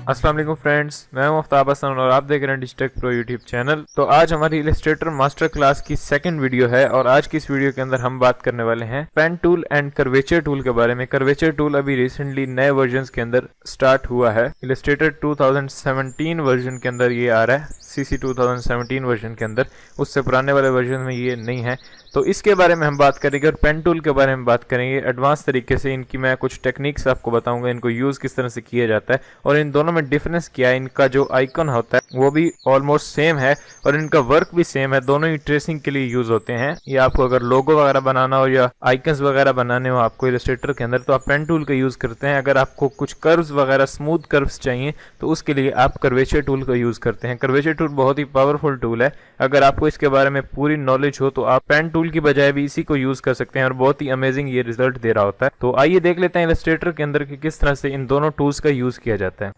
अस्सलाम वालेकुम फ्रेंड्स, मैं हूं आफ्ताब हसन और आप देख रहे हैं डिजिटेक प्रो यूट्यूब चैनल। तो आज हमारी इलस्ट्रेटर मास्टर क्लास की सेकंड वीडियो है और आज की इस वीडियो के अंदर हम बात करने वाले हैं pen tool and curvature tool के बारे में। कर्वेचर टूल अभी रिसेंटली नए वर्जन के अंदर स्टार्ट हुआ है। इलस्ट्रेटर 2017 वर्जन के अंदर ये आ रहा है, CC 2017 वर्जन के अंदर। उससे पुराने वाले वर्जन में ये नहीं है। तो इसके बारे में हम बात करेंगे और पेन टूल के बारे में बात करेंगे एडवांस तरीके से। इनकी मैं कुछ टेक्निक्स आपको बताऊंगा, इनको यूज़ किस तरह से किया जाता है और इन दोनों में डिफरेंस क्या है। इनका जो आइकन होता है वो भी ऑलमोस्ट सेम है और इनका वर्क भी सेम है। दोनों ही ट्रेसिंग के लिए यूज होते हैं। ये आपको अगर लोगो वगैरह बनाना हो या आइकन्स वगैरह बनाने हो आपको इलस्ट्रेटर के अंदर, तो आप पेन टूल का यूज करते हैं। अगर आपको कुछ कर्व्स वगैरह स्मूथ कर्व्स चाहिए तो उसके लिए आप कर्वेचर टूल का यूज करते हैं। कर्वेचर टूल बहुत ही पावरफुल टूल है। अगर आपको इसके बारे में पूरी नॉलेज हो तो आप पेन टूल की बजाय भी इसी को यूज कर सकते हैं और बहुत ही अमेजिंग ये रिजल्ट दे रहा होता है। तो आइए देख लेते हैं इलस्ट्रेटर के अंदर कि किस तरह से इन दोनों टूल्स का यूज किया जाता है।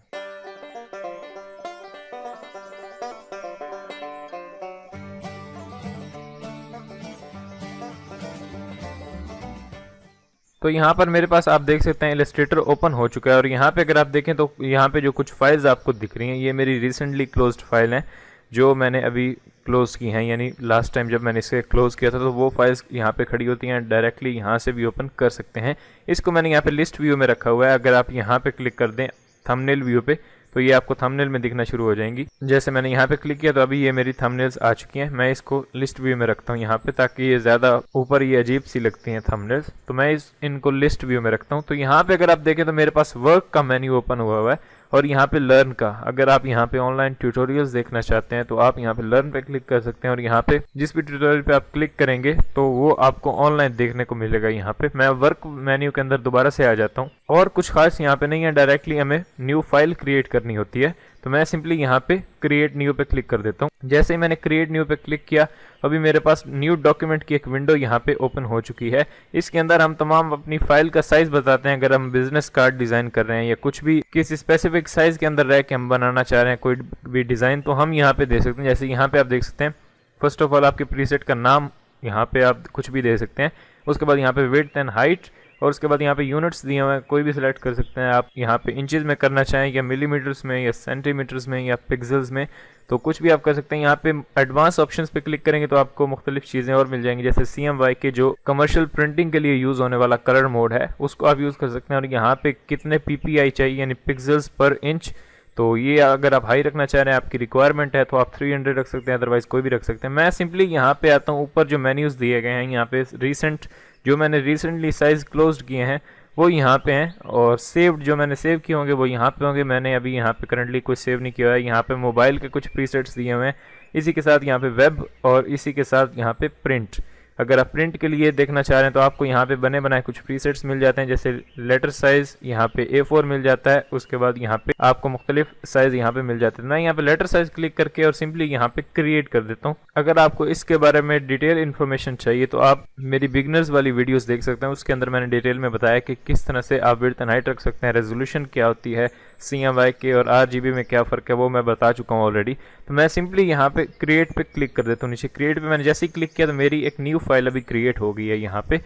तो यहाँ पर मेरे पास आप देख सकते हैं इलस्ट्रेटर ओपन हो चुका है और यहाँ पे अगर आप देखें तो यहाँ पे जो कुछ फाइल्स आपको दिख रही हैं ये मेरी रिसेंटली क्लोज्ड फाइल हैं जो मैंने अभी क्लोज की हैं। यानी लास्ट टाइम जब मैंने इसे क्लोज किया था तो वो फाइल्स यहाँ पे खड़ी होती हैं, डायरेक्टली यहाँ से भी ओपन कर सकते हैं। इसको मैंने यहाँ पे लिस्ट व्यू में रखा हुआ है। अगर आप यहाँ पे क्लिक कर दें थंबनेल व्यू पे तो ये आपको थंबनेल में दिखना शुरू हो जाएंगी। जैसे मैंने यहाँ पे क्लिक किया तो अभी ये मेरी थंबनेल्स आ चुकी हैं। मैं इसको लिस्ट व्यू में रखता हूँ यहाँ पे ताकि ये ज़्यादा ऊपर ये अजीब सी लगती हैं थंबनेल्स, तो मैं इनको लिस्ट व्यू में रखता हूँ। तो यहाँ पे अगर आप देखें तो मेरे पास वर्क का मेन्यू ओपन हुआ है और यहाँ पे लर्न का। अगर आप यहाँ पे ऑनलाइन ट्यूटोरियल्स देखना चाहते हैं तो आप यहाँ पे लर्न पे क्लिक कर सकते हैं और यहाँ पे जिस भी ट्यूटोरियल पे आप क्लिक करेंगे तो वो आपको ऑनलाइन देखने को मिलेगा। यहाँ पे मैं वर्क मेन्यू के अंदर दोबारा से आ जाता हूँ और कुछ खास यहाँ पे नहीं है, डायरेक्टली हमें न्यू फाइल क्रिएट करनी होती है। तो मैं सिंपली यहाँ पे क्रिएट न्यू पे क्लिक कर देता हूँ। जैसे ही मैंने क्रिएट न्यू पे क्लिक किया अभी मेरे पास न्यू डॉक्यूमेंट की एक विंडो यहाँ पे ओपन हो चुकी है। इसके अंदर हम तमाम अपनी फाइल का साइज बताते हैं। अगर हम बिजनेस कार्ड डिजाइन कर रहे हैं या कुछ भी किसी स्पेसिफिक साइज के अंदर रह के हम बनाना चाह रहे हैं कोई भी डिजाइन, तो हम यहाँ पे दे सकते हैं। जैसे यहाँ पे आप देख सकते हैं, फर्स्ट ऑफ ऑल आपके प्रीसेट का नाम यहाँ पे आप कुछ भी दे सकते हैं। उसके बाद यहाँ पे विड्थ एंड हाइट और उसके बाद यहाँ पे यूनिट्स दिए हुए हैं, कोई भी सिलेक्ट कर सकते हैं आप। यहाँ पे इंचेस में करना चाहें या मिलीमीटर्स में या सेंटीमीटर्स में या पिक्सल्स में, तो कुछ भी आप कर सकते हैं। यहाँ पे एडवांस ऑप्शंस पे क्लिक करेंगे तो आपको मुख्तलिफ चीज़ें और मिल जाएंगी। जैसे CMY के जो कमर्शियल प्रिंटिंग के लिए यूज़ होने वाला कलर मोड है उसको आप यूज़ कर सकते हैं। और यहाँ पे कितने PPI चाहिए यानी पिक्सल्स पर इंच, तो ये अगर आप हाई रखना चाह रहे हैं आपकी रिक्वायरमेंट है तो आप 300 रख सकते हैं, अदरवाइज कोई भी रख सकते हैं। मैं सिंपली यहाँ पे आता हूँ, ऊपर जो मेन्यूज़ दिए गए हैं यहाँ पे रिसेंट जो मैंने रिसेंटली साइज क्लोज किए हैं वो यहाँ पे हैं और सेव्ड जो मैंने सेव किए होंगे वो यहाँ पे होंगे। मैंने अभी यहाँ पे करंटली कोई सेव नहीं किया है। यहाँ पे मोबाइल के कुछ प्रीसेट्स दिए हुए हैं, इसी के साथ यहाँ पे वेब और इसी के साथ यहाँ पे प्रिंट। अगर आप प्रिंट के लिए देखना चाह रहे हैं तो आपको यहाँ पे बने बनाए कुछ प्रीसेट्स मिल जाते हैं। जैसे लेटर साइज यहाँ पे A4 मिल जाता है, उसके बाद यहाँ पे आपको मुख्तलिफ साइज यहाँ पे मिल जाते हैं। मैं यहाँ पे लेटर साइज क्लिक करके और सिंपली यहाँ पे क्रिएट कर देता हूँ। अगर आपको इसके बारे में डिटेल इन्फॉर्मेशन चाहिए तो आप मेरी बिगनर्स वाली वीडियोस देख सकते हैं। उसके अंदर मैंने डिटेल में बताया कि किस तरह से आप विड्थ एंड हाइट रख सकते हैं, रेजोल्यूशन क्या होती है, CMY के और RGB में क्या फ़र्क है वो मैं बता चुका हूँ ऑलरेडी। तो मैं सिंपली यहाँ पे क्रिएट पे क्लिक कर देता हूँ। नीचे क्रिएट पे मैंने जैसे ही क्लिक किया तो मेरी एक न्यू फाइल अभी क्रिएट हो गई है। यहाँ पे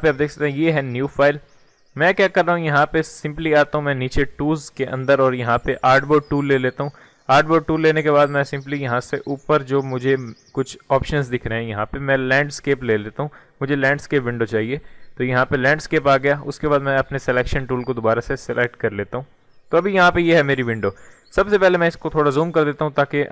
आप देख सकते हैं ये है न्यू फाइल। मैं क्या कर रहा हूँ, यहाँ पे सिंपली आता हूँ मैं नीचे टूल्स के अंदर और यहाँ पे आर्टबोर्ड टूल ले लेता हूँ। आर्टबोर्ड टूल लेने के बाद मैं सिंपली यहाँ से ऊपर जो मुझे कुछ ऑप्शंस दिख रहे हैं यहाँ पे मैं लैंडस्केप ले लेता हूँ। मुझे लैंडस्केप विंडो चाहिए तो यहाँ पे लैंडस्केप आ गया। उसके बाद मैं अपने सिलेक्शन टूल को दोबारा से सिलेक्ट कर लेता हूँ। तो अभी यहाँ पे ये है मेरी विंडो। सबसे पहले मैं इसको थोड़ा जूम कर देता हूँ ताकि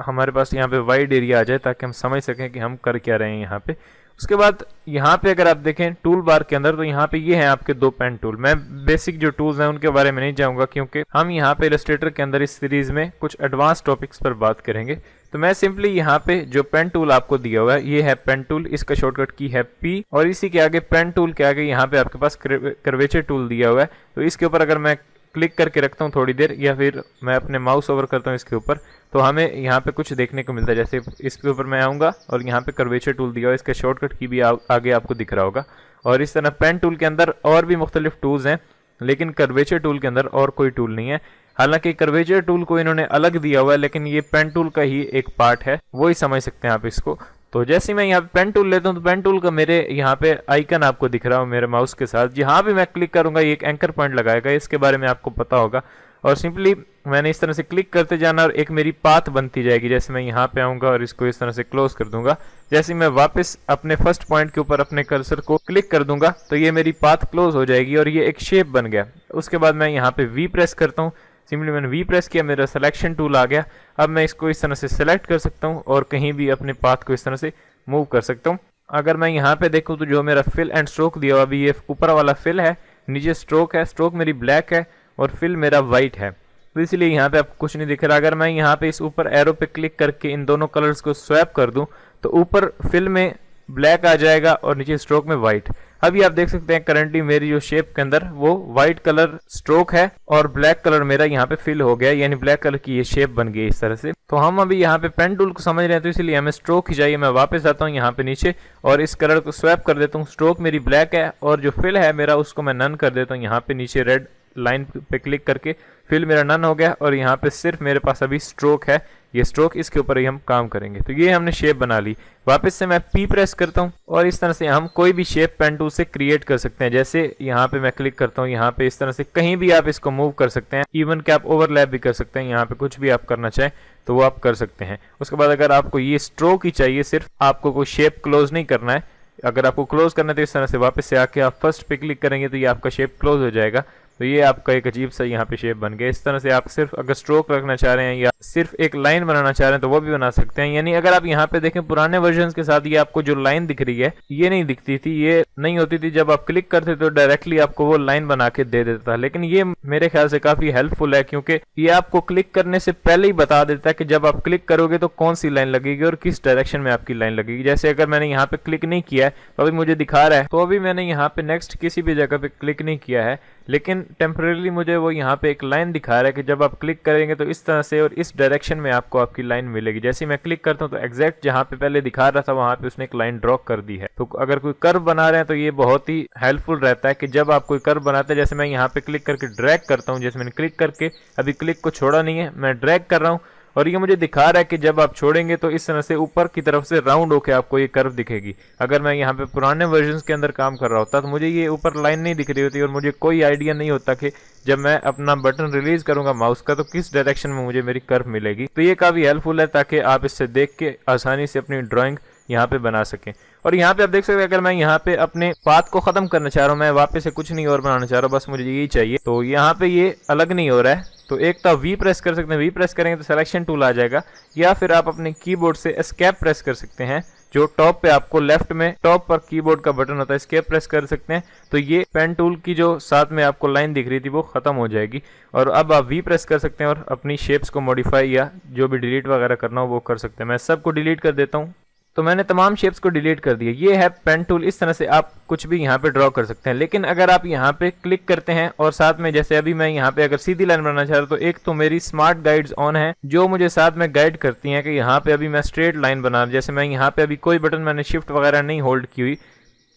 हमारे पास यहाँ पे वाइड एरिया आ जाए ताकि हम समझ सकें कि हम कर क्या रहे हैं यहाँ पे। उसके बाद यहाँ पे अगर आप देखें टूल बार के अंदर तो यहाँ पे ये हैं आपके दो पेन टूल। मैं बेसिक जो टूल्स हैं उनके बारे में नहीं जाऊँगा क्योंकि हम यहाँ पे इलस्ट्रेटर के अंदर इस सीरीज में कुछ एडवांस टॉपिक्स पर बात करेंगे। तो मैं सिंपली यहाँ पे जो पेन टूल आपको दिया हुआ है ये है पेन टूल, इसका शॉर्टकट की है P और इसी के आगे पेन टूल के आगे यहाँ पे आपके पास कर्वेचर टूल दिया हुआ है। तो इसके ऊपर अगर मैं क्लिक करके रखता हूँ थोड़ी देर या फिर मैं अपने माउस ओवर करता हूँ इसके ऊपर तो हमें यहाँ पे कुछ देखने को मिलता है। जैसे इसके ऊपर मैं आऊँगा और यहाँ पे कर्वेचर टूल दिया हुआ है, इसके शॉर्टकट की भी आगे आपको दिख रहा होगा। और इस तरह पेन टूल के अंदर और भी मुख्तलिफ टूल्स हैं लेकिन कर्वेचर टूल के अंदर और कोई टूल नहीं है। हालांकि कर्वेचर टूल को इन्होंने अलग दिया हुआ है लेकिन ये पेन टूल का ही एक पार्ट है, वो ही समझ सकते हैं आप इसको। तो जैसे मैं यहाँ पे पेन टूल लेता हूँ तो पेन टूल का मेरे यहाँ पे आइकन आपको दिख रहा हो मेरे माउस के साथ। जहाँ भी मैं क्लिक करूँगा ये एक एंकर पॉइंट लगाएगा, इसके बारे में आपको पता होगा। और सिंपली मैंने इस तरह से क्लिक करते जाना और एक मेरी पाथ बनती जाएगी। जैसे मैं यहाँ पे आऊँगा और इसको इस तरह से क्लोज कर दूंगा, जैसे मैं वापस अपने फर्स्ट पॉइंट के ऊपर अपने कर्सर को क्लिक कर दूंगा तो ये मेरी पाथ क्लोज हो जाएगी और ये एक शेप बन गया। उसके बाद मैं यहाँ पे वी प्रेस करता हूँ, सिंपली मैंने वी प्रेस किया, मेरा सिलेक्शन टूल आ गया। अब मैं इसको इस तरह से सिलेक्ट कर सकता हूँ और कहीं भी अपने पाथ को इस तरह से मूव कर सकता हूँ। अगर मैं यहाँ पे देखूँ तो जो मेरा फिल एंड स्ट्रोक दिया हुआ, अभी ये ऊपर वाला फिल है, नीचे स्ट्रोक है, स्ट्रोक मेरी ब्लैक है और फिल मेरा वाइट है, तो इसलिए यहाँ पे आपको कुछ नहीं दिख रहा। अगर मैं यहाँ पे इस ऊपर एरो पे क्लिक करके इन दोनों कलर्स को स्वैप कर दूं तो ऊपर फिल में ब्लैक आ जाएगा और नीचे स्ट्रोक में व्हाइट। अभी आप देख सकते हैं करंटली मेरी जो शेप के अंदर वो व्हाइट कलर स्ट्रोक है और ब्लैक कलर मेरा यहाँ पे फिल हो गया, यानी ब्लैक कलर की ये शेप बन गई इस तरह से। तो हम अभी यहाँ पे पेन टूल को समझ रहे हैं, तो इसलिए हमें स्ट्रोक ही चाहिए। मैं वापस आता हूँ यहाँ पे नीचे और इस कलर को स्वैप कर देता हूँ। स्ट्रोक मेरी ब्लैक है और जो फिल है मेरा उसको मैं नन कर देता हूँ। यहाँ पे नीचे रेड लाइन पे क्लिक करके फिल मेरा नन हो गया और यहाँ पे सिर्फ मेरे पास अभी स्ट्रोक है, ये स्ट्रोक, इसके ऊपर ही हम काम करेंगे। तो ये हमने शेप बना ली। वापस से मैं पी प्रेस करता हूँ और इस तरह से हम कोई भी शेप पेन टूल से क्रिएट कर सकते हैं। जैसे यहाँ पे मैं क्लिक करता हूँ, यहाँ पे इस तरह से कहीं भी आप इसको मूव कर सकते हैं, इवन कि आप ओवरलैप भी कर सकते हैं। यहाँ पे कुछ भी आप करना चाहें तो वो आप कर सकते हैं। उसके बाद अगर आपको ये स्ट्रोक ही चाहिए, सिर्फ आपको कोई शेप क्लोज नहीं करना है, अगर आपको क्लोज करना है तो इस तरह से वापस से आके आप फर्स्ट पे क्लिक करेंगे तो ये आपका शेप क्लोज हो जाएगा। तो ये आपका एक अजीब सा यहाँ पे शेप बन गया। इस तरह से आप सिर्फ अगर स्ट्रोक रखना चाह रहे हैं या सिर्फ एक लाइन बनाना चाह रहे हैं तो वो भी बना सकते हैं। यानी अगर आप यहाँ पे देखें पुराने वर्जन्स के साथ ये आपको जो लाइन दिख रही है ये नहीं दिखती थी, ये नहीं होती थी। जब आप क्लिक करते तो डायरेक्टली आपको वो लाइन बना के दे देता था, लेकिन ये मेरे ख्याल से काफी हेल्पफुल है क्योंकि ये आपको क्लिक करने से पहले ही बता देता है कि जब आप क्लिक करोगे तो कौन सी लाइन लगेगी और किस डायरेक्शन में आपकी लाइन लगेगी। जैसे अगर मैंने यहाँ पे क्लिक नहीं किया है तो अभी मुझे दिखा रहा है, तो अभी मैंने यहाँ पे नेक्स्ट किसी भी जगह पे क्लिक नहीं किया है, लेकिन टेम्परेली मुझे वो यहाँ पे एक लाइन दिखा रहा है कि जब आप क्लिक करेंगे तो इस तरह से और इस डायरेक्शन में आपको आपकी लाइन मिलेगी। जैसे मैं क्लिक करता हूँ तो एग्जैक्ट जहाँ पे पहले दिखा रहा था वहां पे उसने एक लाइन ड्रॉ कर दी है। तो अगर कोई कर्व बना रहे हैं तो ये बहुत ही हेल्पफुल रहता है कि जब आप कोई कर्व बनाते हैं, जैसे मैं यहाँ पे क्लिक करके ड्रैग करता हूँ, जैसे मैंने क्लिक करके अभी क्लिक को छोड़ा नहीं है, मैं ड्रैग कर रहा हूँ और ये मुझे दिखा रहा है कि जब आप छोड़ेंगे तो इस तरह से ऊपर की तरफ से राउंड होकर आपको ये कर्व दिखेगी। अगर मैं यहाँ पे पुराने वर्जन्स के अंदर काम कर रहा होता तो मुझे ये ऊपर लाइन नहीं दिख रही होती और मुझे कोई आइडिया नहीं होता कि जब मैं अपना बटन रिलीज करूंगा माउस का तो किस डायरेक्शन में मुझे मेरी कर्व मिलेगी। तो ये काफी हेल्पफुल है ताकि आप इससे देख के आसानी से अपनी ड्राइंग यहाँ पे बना सकें। और यहाँ पे आप देख सकते हैं अगर मैं यहाँ पे अपने पाथ को खत्म करना चाह रहा हूँ, मैं वापस से कुछ नहीं और बनाना चाह रहा हूँ, बस मुझे यही चाहिए, तो यहाँ पे ये अलग नहीं हो रहा है। तो एक तो वी प्रेस कर सकते हैं, वी प्रेस करेंगे तो सिलेक्शन टूल आ जाएगा, या फिर आप अपने कीबोर्ड से एस्केप प्रेस कर सकते हैं। जो टॉप पे आपको लेफ्ट में टॉप पर कीबोर्ड का बटन होता है, एस्केप प्रेस कर सकते हैं तो ये पेन टूल की जो साथ में आपको लाइन दिख रही थी वो खत्म हो जाएगी। और अब आप वी प्रेस कर सकते हैं और अपनी शेप्स को मॉडिफाई या जो भी डिलीट वगैरह करना हो वो कर सकते हैं। मैं सबको डिलीट कर देता हूँ। तो मैंने तमाम शेप्स को डिलीट कर दिया। ये है पेन टूल, इस तरह से आप कुछ भी यहाँ पे ड्रॉ कर सकते हैं। लेकिन अगर आप यहाँ पे क्लिक करते हैं और साथ में जैसे अभी मैं यहाँ पे अगर सीधी लाइन बनाना चाह रहा हूँ तो एक तो मेरी स्मार्ट गाइड्स ऑन है जो मुझे साथ में गाइड करती हैं कि यहाँ पे अभी मैं स्ट्रेट लाइन बना, जैसे मैं यहाँ पे अभी कोई बटन मैंने शिफ्ट वगैरह नहीं होल्ड की हुई,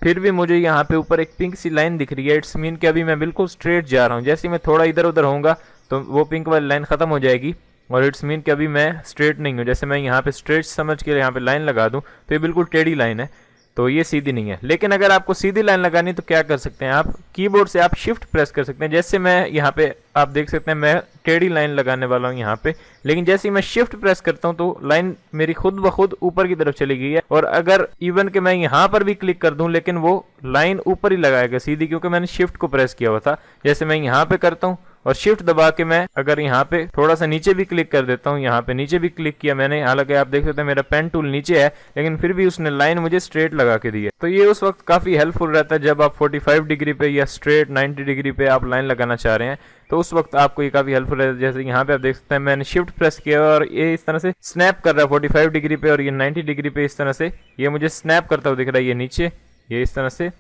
फिर भी मुझे यहाँ पे ऊपर एक पिंक सी लाइन दिख रही है। इट्स मीन कि अभी मैं बिल्कुल स्ट्रेट जा रहा हूँ। जैसे मैं थोड़ा इधर उधर होऊंगा तो वो पिंक वाली लाइन खत्म हो जाएगी और इट्स मीन कि अभी मैं स्ट्रेट नहीं हूँ। जैसे मैं यहाँ पे स्ट्रेट समझ के यहाँ पे लाइन लगा दूँ तो ये बिल्कुल टेढ़ी लाइन है, तो ये सीधी नहीं है। लेकिन अगर आपको सीधी लाइन लगानी तो क्या कर सकते हैं, आप कीबोर्ड से आप शिफ्ट प्रेस कर सकते हैं। जैसे मैं यहाँ पे आप देख सकते हैं मैं टेढ़ी लाइन लगाने वाला हूँ यहाँ पे, लेकिन जैसे ही मैं शिफ्ट प्रेस करता हूँ तो लाइन मेरी खुद ब खुद ऊपर की तरफ चली गई है। और अगर इवन कि मैं यहाँ पर भी क्लिक कर दूं लेकिन वो लाइन ऊपर ही लगाएगा सीधी, क्योंकि मैंने शिफ्ट को प्रेस किया हुआ था। जैसे मैं यहाँ पे करता हूँ और शिफ्ट दबा के मैं अगर यहाँ पे थोड़ा सा नीचे भी क्लिक कर देता हूँ, यहाँ पे नीचे भी क्लिक किया मैंने, हालांकि आप देख सकते हैं मेरा पेन टूल नीचे है लेकिन फिर भी उसने लाइन मुझे स्ट्रेट लगा के दी है। तो ये उस वक्त काफी हेल्पफुल रहता है जब आप 45 डिग्री पे या स्ट्रेट 90 डिग्री पे आप लाइन लगाना चाह रहे हैं, तो उस वक्त आपको ये काफी हेल्पफुल है। जैसे यहाँ पे आप देख सकते हैं मैंने शिफ्ट प्रेस किया और ये इस तरह से स्नैप कर रहा है 45 डिग्री पे और ये 90 डिग्री पे, इस तरह से ये मुझे स्नैप करता हुआ दिख रहा है। ये नीचे ये इस तरह से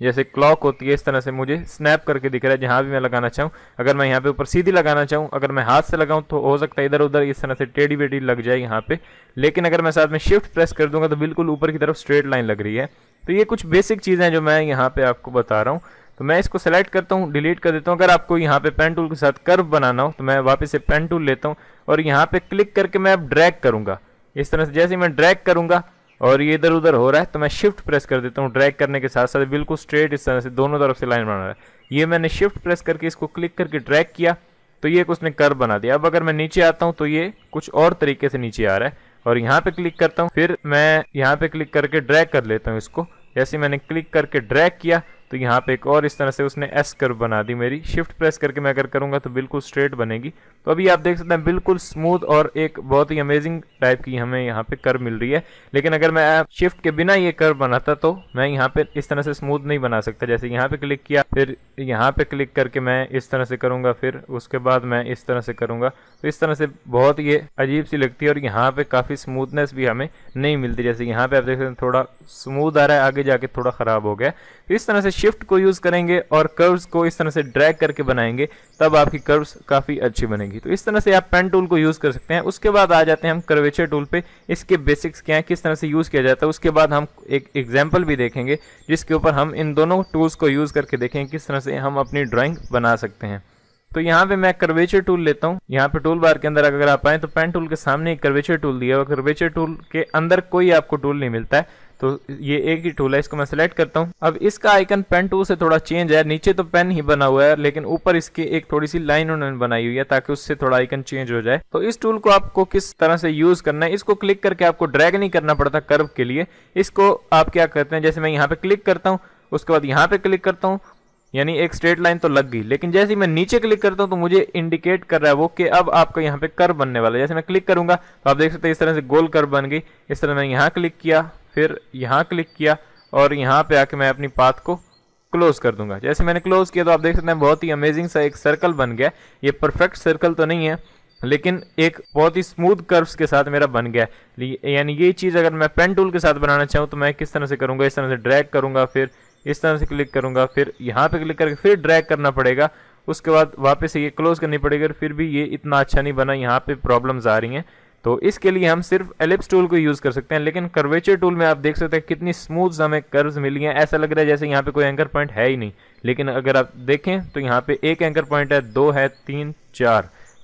जैसे क्लॉक होती है इस तरह से मुझे स्नैप करके दिख रहा है जहां भी मैं लगाना चाहूँ। अगर मैं यहाँ पे ऊपर सीधी लगाना चाहूँ, अगर मैं हाथ से लगाऊं तो हो सकता है इधर उधर इस तरह से टेढ़ी बेढ़ी लग जाए यहाँ पे, लेकिन अगर मैं साथ में शिफ्ट प्रेस कर दूंगा तो बिल्कुल ऊपर की तरफ स्ट्रेट लाइन लग रही है। तो ये कुछ बेसिक चीज़ें हैं जो मैं यहाँ पे आपको बता रहा हूँ। तो मैं इसको सेलेक्ट करता हूँ, डिलीट कर देता हूँ। अगर आपको यहाँ पे पेन टूल के साथ कर्व बनाना हो तो मैं वापस से पेन टूल लेता हूँ और यहाँ पे क्लिक करके मैं अब ड्रैग करूंगा इस तरह से। जैसे मैं ड्रैग करूंगा और ये इधर उधर हो रहा है तो मैं शिफ्ट प्रेस कर देता हूँ। ड्रैग करने के साथ साथ बिल्कुल स्ट्रेट इस तरह से दोनों तरफ से लाइन बना रहा है। ये मैंने शिफ्ट प्रेस करके इसको क्लिक करके ड्रैग किया तो ये एक उसने कर्व बना दिया। अब अगर मैं नीचे आता हूँ तो ये कुछ और तरीके से नीचे आ रहा है, और यहाँ पे क्लिक करता हूँ, फिर मैं यहाँ पे क्लिक करके ड्रैग कर लेता हूँ इसको। जैसे मैंने क्लिक करके ड्रैग किया तो यहाँ पे एक और इस तरह से उसने एस कर्व बना दी मेरी। शिफ्ट प्रेस करके मैं अगर करूँगा तो बिल्कुल स्ट्रेट बनेगी। तो अभी आप देख सकते हैं बिल्कुल स्मूथ और एक बहुत ही अमेजिंग टाइप की हमें यहाँ पे कर्व मिल रही है। लेकिन अगर मैं शिफ्ट के बिना ये कर्व बनाता तो मैं यहाँ पे इस तरह से स्मूथ नहीं बना सकता। जैसे यहाँ पे क्लिक किया, फिर यहाँ पे क्लिक करके मैं इस तरह से करूँगा, फिर उसके बाद मैं इस तरह से करूँगा, तो इस तरह से बहुत ये अजीब सी लगती है और यहाँ पे काफ़ी स्मूथनेस भी हमें नहीं मिलती। जैसे यहाँ पे आप देख सकते हैं थोड़ा स्मूथ आ रहा है, आगे जाके थोड़ा ख़राब हो गया। तो इस तरह से शिफ्ट को यूज़ करेंगे और कर्व्स को इस तरह से ड्रैग करके बनाएंगे, तब आपकी कर्व्स काफ़ी अच्छी बनेगी। तो इस तरह से आप पेन टूल को यूज़ कर सकते हैं। उसके बाद आ जाते हैं हम कर्वेचर टूल पे, इसके बेसिक्स क्या है, किस तरह से यूज़ किया जाता है। उसके बाद हम एक एग्जाम्पल भी देखेंगे जिसके ऊपर हम इन दोनों टूल्स को यूज़ करके देखेंगे किस तरह से हम अपनी ड्राइंग बना सकते हैं। तो यहाँ पे मैं कर्वेचर टूल लेता हूँ। यहाँ पे टूल बार के अंदर अगर आप आए तो पेन टूल के सामने एक कर्वेचर टूल दिया हुआ। कर्वेचर टूल के अंदर कोई आपको टूल नहीं मिलता है, तो ये एक ही टूल है, इसको मैं सेलेक्ट करता हूँ। अब इसका आइकन पेन टूल से थोड़ा चेंज है, नीचे तो पेन ही बना हुआ है लेकिन ऊपर इसके एक थोड़ी सी लाइन उन्होंने बनाई हुई है ताकि उससे थोड़ा आइकन चेंज हो जाए। तो इस टूल को आपको किस तरह से यूज करना है, इसको क्लिक करके आपको ड्रैग नहीं करना पड़ता कर्व के लिए। इसको आप क्या करते हैं, जैसे मैं यहाँ पे क्लिक करता हूँ, उसके बाद यहाँ पे क्लिक करता हूँ, यानी एक स्ट्रेट लाइन तो लग गई। लेकिन जैसे ही मैं नीचे क्लिक करता हूं तो मुझे इंडिकेट कर रहा है वो कि अब आपका यहाँ पे कर्व बनने वाला है। जैसे मैं क्लिक करूंगा तो आप देख सकते हैं इस तरह से गोल कर्व बन गई। इस तरह मैं यहाँ क्लिक किया, फिर यहाँ क्लिक किया और यहाँ पे आके मैं अपनी पाथ को क्लोज कर दूंगा। जैसे मैंने क्लोज किया तो आप देख सकते हैं बहुत ही अमेजिंग सा एक सर्कल बन गया। ये परफेक्ट सर्कल तो नहीं है लेकिन एक बहुत ही स्मूथ कर्व्स के साथ मेरा बन गया। यानी ये चीज़ अगर मैं पेन टूल के साथ बनाना चाहूँ तो मैं किस तरह से करूँगा, इस तरह से ड्रैग करूँगा, फिर इस तरह से क्लिक करूंगा, फिर यहाँ पे क्लिक करके फिर ड्रैग करना पड़ेगा, उसके बाद वापस से ये क्लोज करनी पड़ेगी। फिर भी ये इतना अच्छा नहीं बना, यहाँ पे प्रॉब्लम्स आ रही हैं। तो इसके लिए हम सिर्फ एलिप्स टूल को यूज कर सकते हैं। लेकिन कर्वेचर टूल में आप देख सकते हैं कितनी स्मूथ हमें कर्व्स मिली हैं। ऐसा लग रहा है जैसे यहाँ पे कोई एंकर पॉइंट है ही नहीं, लेकिन अगर आप देखें तो यहाँ पे एक एंकर पॉइंट है, 2 है, 3,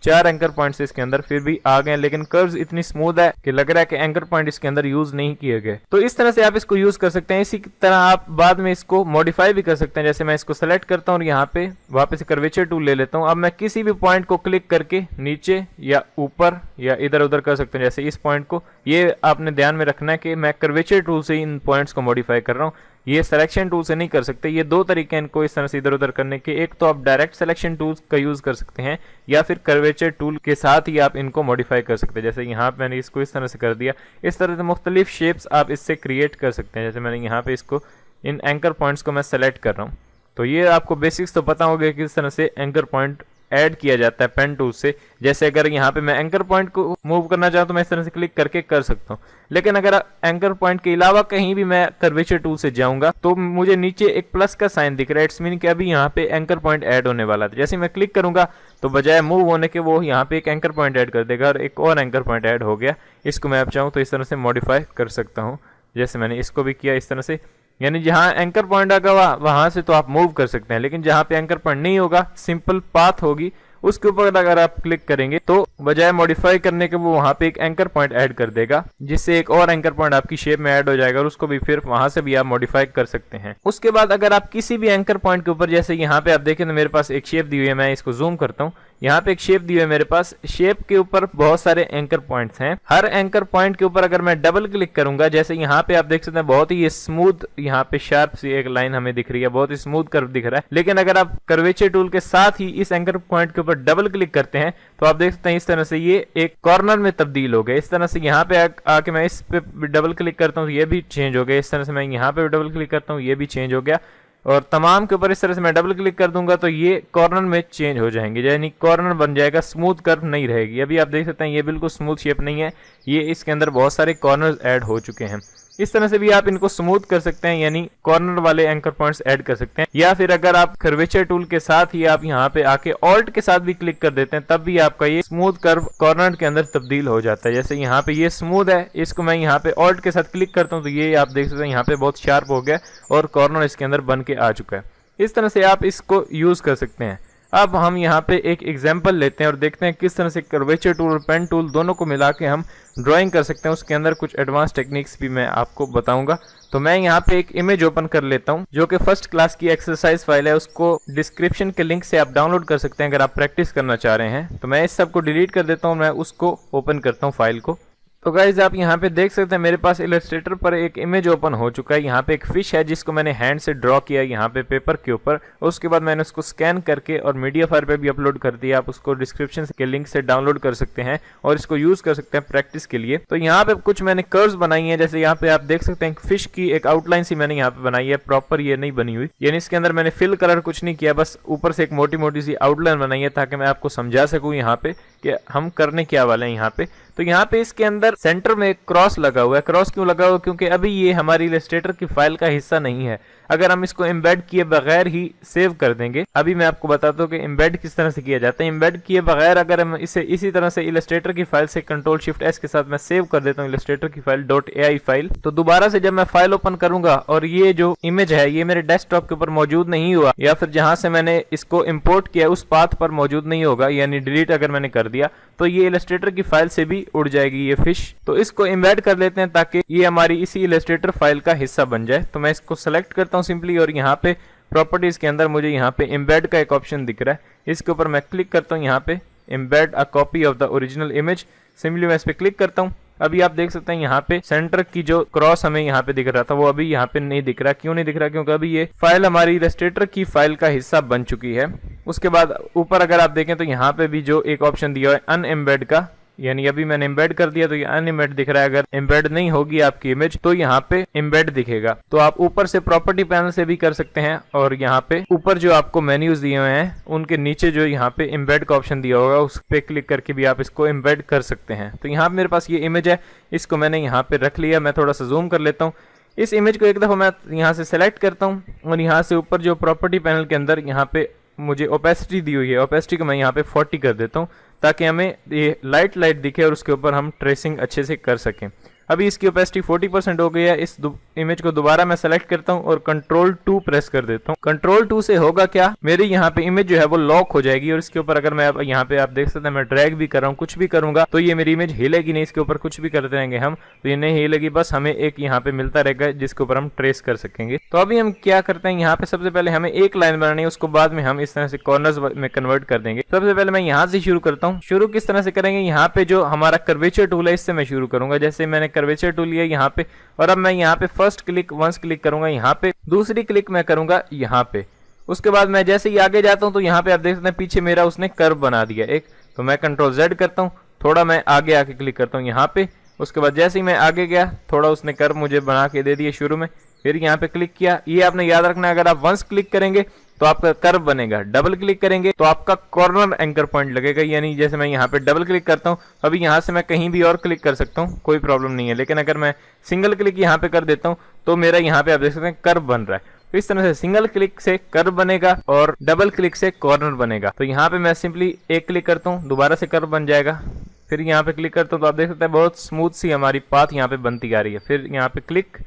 4 एंकर पॉइंट्स इसके अंदर फिर भी आ गए। लेकिन कर्व्स इतनी स्मूथ है कि लग रहा है कि एंकर पॉइंट इसके अंदर यूज नहीं किए गए। तो इस तरह से आप इसको यूज कर सकते हैं। इसी तरह आप बाद में इसको मॉडिफाई भी कर सकते हैं। जैसे मैं इसको सेलेक्ट करता हूँ और यहाँ पे वापस से कर्वेचर टूल ले लेता हूँ। अब मैं किसी भी पॉइंट को क्लिक करके नीचे या ऊपर या इधर उधर कर सकते हैं। जैसे इस पॉइंट को, ये आपने ध्यान में रखना है कि मैं कर्वेचर टूल से इन पॉइंट्स को मॉडिफाई कर रहा हूँ, ये सिलेक्शन टूल से नहीं कर सकते। ये दो तरीके हैं इनको इस तरह से इधर उधर करने के। एक तो आप डायरेक्ट सिलेक्शन टूल्स का यूज कर सकते हैं या फिर कर्वेचर टूल के साथ ही आप इनको मॉडिफाई कर सकते हैं। जैसे यहाँ पे मैंने इसको इस तरह से कर दिया। इस तरह से मुख्तलिफ शेप्स आप इससे क्रिएट कर सकते हैं। जैसे मैंने यहाँ पे इसको इन एंकर पॉइंट्स को मैं सेलेक्ट कर रहा हूँ। तो ये आपको बेसिक्स तो पता होगा कि किस तरह से एंकर पॉइंट ऐड किया जाता है पेन टूल से। जैसे अगर यहाँ पे मैं एंकर पॉइंट को मूव करना चाहूँ तो मैं इस तरह से क्लिक करके कर सकता हूँ। लेकिन अगर एंकर पॉइंट के अलावा कहीं भी मैं कर्वेचर टूल से जाऊंगा तो मुझे नीचे एक प्लस का साइन दिख रहा है। इट्स मीन कि अभी यहाँ पे एंकर पॉइंट ऐड होने वाला था। जैसे मैं क्लिक करूंगा तो बजाय मूव होने के वो यहाँ पे एक एंकर पॉइंट ऐड कर देगा और एक और एंकर पॉइंट ऐड हो गया। इसको मैं अब चाहूँ तो इस तरह से मॉडिफाई कर सकता हूँ। जैसे मैंने इसको भी किया इस तरह से, यानी जहां एंकर पॉइंट आएगा वहां से तो आप मूव कर सकते हैं। लेकिन जहां पे एंकर पॉइंट नहीं होगा, सिंपल पाथ होगी, उसके ऊपर अगर आप क्लिक करेंगे तो बजाय मॉडिफाई करने के वो वहां पे एक एंकर पॉइंट ऐड कर देगा, जिससे एक और एंकर पॉइंट आपकी शेप में ऐड हो जाएगा और उसको भी फिर वहां से भी आप मॉडिफाई कर सकते हैं। उसके बाद अगर आप किसी भी एंकर पॉइंट के ऊपर, जैसे यहाँ पे आप देखें तो मेरे पास एक शेप दी हुई है, मैं इसको जूम करता हूँ। यहाँ पे एक शेप दी हुई है मेरे पास, शेप के ऊपर बहुत सारे एंकर पॉइंट्स हैं। हर एंकर पॉइंट के ऊपर अगर मैं डबल क्लिक करूंगा, जैसे यहाँ पे आप देख सकते हैं बहुत ही ये स्मूथ, यहाँ पे शार्प सी एक लाइन हमें दिख रही है, बहुत ही स्मूथ कर्व दिख रहा है। लेकिन अगर आप कर्वेचर टूल के साथ ही इस एंकर पॉइंट के ऊपर डबल क्लिक करते हैं तो आप देख सकते हैं इस तरह से ये एक कॉर्नर में तब्दील हो गया। इस तरह से यहाँ पे आके मैं इस पे डबल क्लिक करता हूँ, ये भी चेंज हो गया। इस तरह से मैं यहाँ पे डबल क्लिक करता हूँ, ये भी चेंज हो गया। और तमाम के ऊपर इस तरह से मैं डबल क्लिक कर दूंगा तो ये कॉर्नर में चेंज हो जाएंगे, यानी कॉर्नर बन जाएगा, स्मूथ कर्व नहीं रहेगी। अभी आप देख सकते हैं ये बिल्कुल स्मूथ शेप नहीं है, ये इसके अंदर बहुत सारे कॉर्नर्स ऐड हो चुके हैं। इस तरह से भी आप इनको स्मूथ कर सकते हैं, यानी कॉर्नर वाले एंकर पॉइंट्स ऐड कर सकते हैं। या फिर अगर आप कर्वेचर टूल के साथ ही आप यहाँ पे आके ऑल्ट के साथ भी क्लिक कर देते हैं, तब भी आपका ये स्मूथ कर्व कॉर्नर के अंदर तब्दील हो जाता है। जैसे यहाँ पे ये स्मूथ है, इसको मैं यहाँ पे ऑल्ट के साथ क्लिक करता हूँ तो ये आप देख सकते हैं यहाँ पे बहुत शार्प हो गया और कॉर्नर इसके अंदर बन के आ चुका है। इस तरह से आप इसको यूज कर सकते हैं। अब हम यहाँ पे एक एग्जाम्पल लेते हैं और देखते हैं किस तरह से कर्वेचर टूल और पेन टूल दोनों को मिला के हम ड्राइंग कर सकते हैं। उसके अंदर कुछ एडवांस टेक्निक्स भी मैं आपको बताऊंगा। तो मैं यहाँ पे एक इमेज ओपन कर लेता हूँ जो कि फर्स्ट क्लास की एक्सरसाइज फाइल है, उसको डिस्क्रिप्शन के लिंक से आप डाउनलोड कर सकते हैं अगर आप प्रैक्टिस करना चाह रहे हैं। तो मैं इस सब को डिलीट कर देता हूँ, मैं उसको ओपन करता हूँ फाइल को। तो गाइज आप यहाँ पे देख सकते हैं मेरे पास इलस्ट्रेटर पर एक इमेज ओपन हो चुका है। यहाँ पे एक फिश है जिसको मैंने हैंड से ड्रॉ किया यहाँ पे पेपर के ऊपर। उसके बाद मैंने उसको स्कैन करके और मीडिया फायर पे भी अपलोड कर दिया। आप उसको डिस्क्रिप्शन के लिंक से डाउनलोड कर सकते हैं और इसको यूज कर सकते हैं प्रैक्टिस के लिए। तो यहाँ पे कुछ मैंने कर्व्स बनाई है, जैसे यहाँ पे आप देख सकते हैं फिश की एक आउटलाइन सी मैंने यहाँ पे बनाई है, प्रॉपर ये नहीं बनी हुई, यानी इसके अंदर मैंने फिल कलर कुछ नहीं किया, बस ऊपर से एक मोटी मोटी सी आउटलाइन बनाई है ताकि मैं आपको समझा सकूं यहाँ पे कि हम करने क्या वाले हैं यहाँ पे। तो यहाँ पे इसके अंदर सेंटर में एक क्रॉस लगा हुआ है। क्रॉस क्यों लगा हुआ है? क्योंकि अभी ये हमारी इलस्ट्रेटर की फाइल का हिस्सा नहीं है। अगर हम इसको एम्बेड किए बगैर ही सेव कर देंगे, अभी मैं आपको बताता हूँ कि एम्बेड किस तरह से किया जाता है। एम्बेड किए बगैर अगर हम इसे इसी तरह से इलस्ट्रेटर की फाइल से कंट्रोल शिफ्ट एस के साथ मैं सेव कर देता हूँ इलस्ट्रेटर की फाइल .ai फाइल, तो दोबारा से जब मैं फाइल ओपन करूंगा और ये जो इमेज है ये मेरे डेस्कटॉप के ऊपर मौजूद नहीं हुआ, या फिर जहां से मैंने इसको इम्पोर्ट किया उस पाथ पर मौजूद नहीं होगा, यानी डिलीट अगर मैंने कर दिया, तो ये इलस्ट्रेटर की फाइल से भी उड़ जाएगी ये फिश। तो इसको एम्बेड कर लेते हैं ताकि ये हमारी इसी इलस्ट्रेटर फाइल का हिस्सा बन जाए। तो मैं इसको सेलेक्ट करता हूँ सिंपली और यहाँ पे प्रॉपर्टीज के अंदर मुझे यहाँ पे एम्बेड का एक ऑप्शन दिख रहा है, इसके ऊपर मैं क्लिक करता हूँ। यहाँ पे embed a copy of the original image, simply मैं इस पे क्लिक करता हूँ। अभी आप देख सकते हैं यहाँ पे सेंटर की जो क्रॉस हमें यहाँ पे दिख रहा था वो अभी यहाँ पे नहीं दिख रहा। क्यों नहीं दिख रहा? क्योंकि अभी ये फाइल हमारी इलस्ट्रेटर की फाइल का हिस्सा बन चुकी है। उसके बाद ऊपर अगर आप देखें तो यहाँ पे भी जो एक ऑप्शन दिया है अनएम्बेड का, यानी अभी मैंने एम्बेड कर दिया तो ये अनएम्बेड दिख रहा है। अगर एम्बेड नहीं होगी आपकी इमेज तो यहाँ पे एम्बेड दिखेगा। तो आप ऊपर से प्रॉपर्टी पैनल से भी कर सकते हैं और यहाँ पे ऊपर जो आपको मेन्यूज दिए हुए हैं उनके नीचे जो यहाँ पे एम्बेड का ऑप्शन दिया होगा उस पे क्लिक करके भी आप इसको एम्बेड कर सकते हैं। तो यहाँ पे मेरे पास ये इमेज है, इसको मैंने यहाँ पे रख लिया। मैं थोड़ा सा जूम कर लेता हूँ। इस इमेज को एक दफा मैं यहाँ से सेलेक्ट करता हूँ और यहाँ से ऊपर जो प्रॉपर्टी पैनल के अंदर यहाँ पे मुझे ओपेसिटी दी हुई है, ओपेसिटी को मैं यहाँ पे 40 कर देता हूँ ताकि हमें ये लाइट दिखे और उसके ऊपर हम ट्रेसिंग अच्छे से कर सकें। अभी इसकी ओपेसिटी 40% हो गई है। इस इमेज को दोबारा मैं सेलेक्ट करता हूं और कंट्रोल 2 प्रेस कर देता हूं। कंट्रोल 2 से होगा क्या, मेरी यहाँ पे इमेज जो है वो लॉक हो जाएगी और इसके ऊपर अगर मैं यहाँ पे आप देख सकते हैं मैं ड्रैग भी कर रहा हूँ, कुछ भी करूंगा तो ये मेरी इमेज हिलेगी नहीं। इसके ऊपर कुछ भी करते रहेंगे हम तो ये नहीं हिलेगी, बस हमें एक यहाँ पे मिलता रहेगा जिसके ऊपर हम ट्रेस कर सकेंगे। तो अभी हम क्या करते हैं, यहाँ पे सबसे पहले हमें एक लाइन बनानी है, उसको बाद में हम इस तरह से कॉर्नर्स में कन्वर्ट कर देंगे। सबसे पहले मैं यहाँ से शुरू करता हूँ। शुरू किस तरह से करेंगे, यहाँ पे जो हमारा कर्वेचर टूल है इससे मैं शुरू करूंगा। जैसे मैंने कर्वेचर टूल लिया यहाँ पे और अब मैं यहाँ पे फर्स्ट क्लिक वंस क्लिक करूंगा, यहाँ पे दूसरी क्लिक मैं करूंगा यहाँ पे। उसके बाद मैं जैसे ही आगे जाता हूँ तो यहाँ पे आप देख सकते हैं पीछे मेरा उसने कर्व बना दिया एक। तो मैं कंट्रोल Z करता हूँ, थोड़ा मैं आगे आके क्लिक करता हूँ यहाँ पे। उसके बाद जैसे ही मैं आगे गया थोड़ा उसने कर्व मुझे बना के दे दिया शुरू में, फिर यहाँ पे क्लिक किया। ये आपने याद रखना है, अगर आप वंस क्लिक करेंगे तो आपका कर्व बनेगा, डबल क्लिक करेंगे तो आपका कॉर्नर एंकर पॉइंट लगेगा। यानी जैसे मैं यहाँ पे डबल क्लिक करता हूँ, अभी यहाँ से मैं कहीं भी और क्लिक कर सकता हूँ, कोई प्रॉब्लम नहीं है। लेकिन अगर मैं सिंगल क्लिक यहाँ पे कर देता हूँ तो मेरा यहाँ पे आप देख सकते हैं कर्व बन रहा है। तो इस तरह से सिंगल क्लिक से कर्व बनेगा और डबल क्लिक से कॉर्नर बनेगा। तो यहाँ पे मैं सिंपली एक क्लिक करता हूँ, दोबारा से कर्व बन जाएगा। फिर यहाँ पे क्लिक करता हूँ तो आप देख सकते हैं बहुत स्मूथ सी हमारी पाथ यहाँ पे बनती आ रही है। फिर यहाँ पे क्लिक,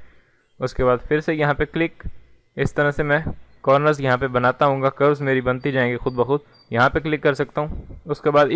उसके बाद फिर से यहाँ पे क्लिक, इस तरह से मैं कॉर्नर्स यहाँ पे बनाता हूँ, कर्व्स मेरी बनती जाएंगे खुद ब खुद। यहाँ पे क्लिक कर सकता हूँ। उसके बाद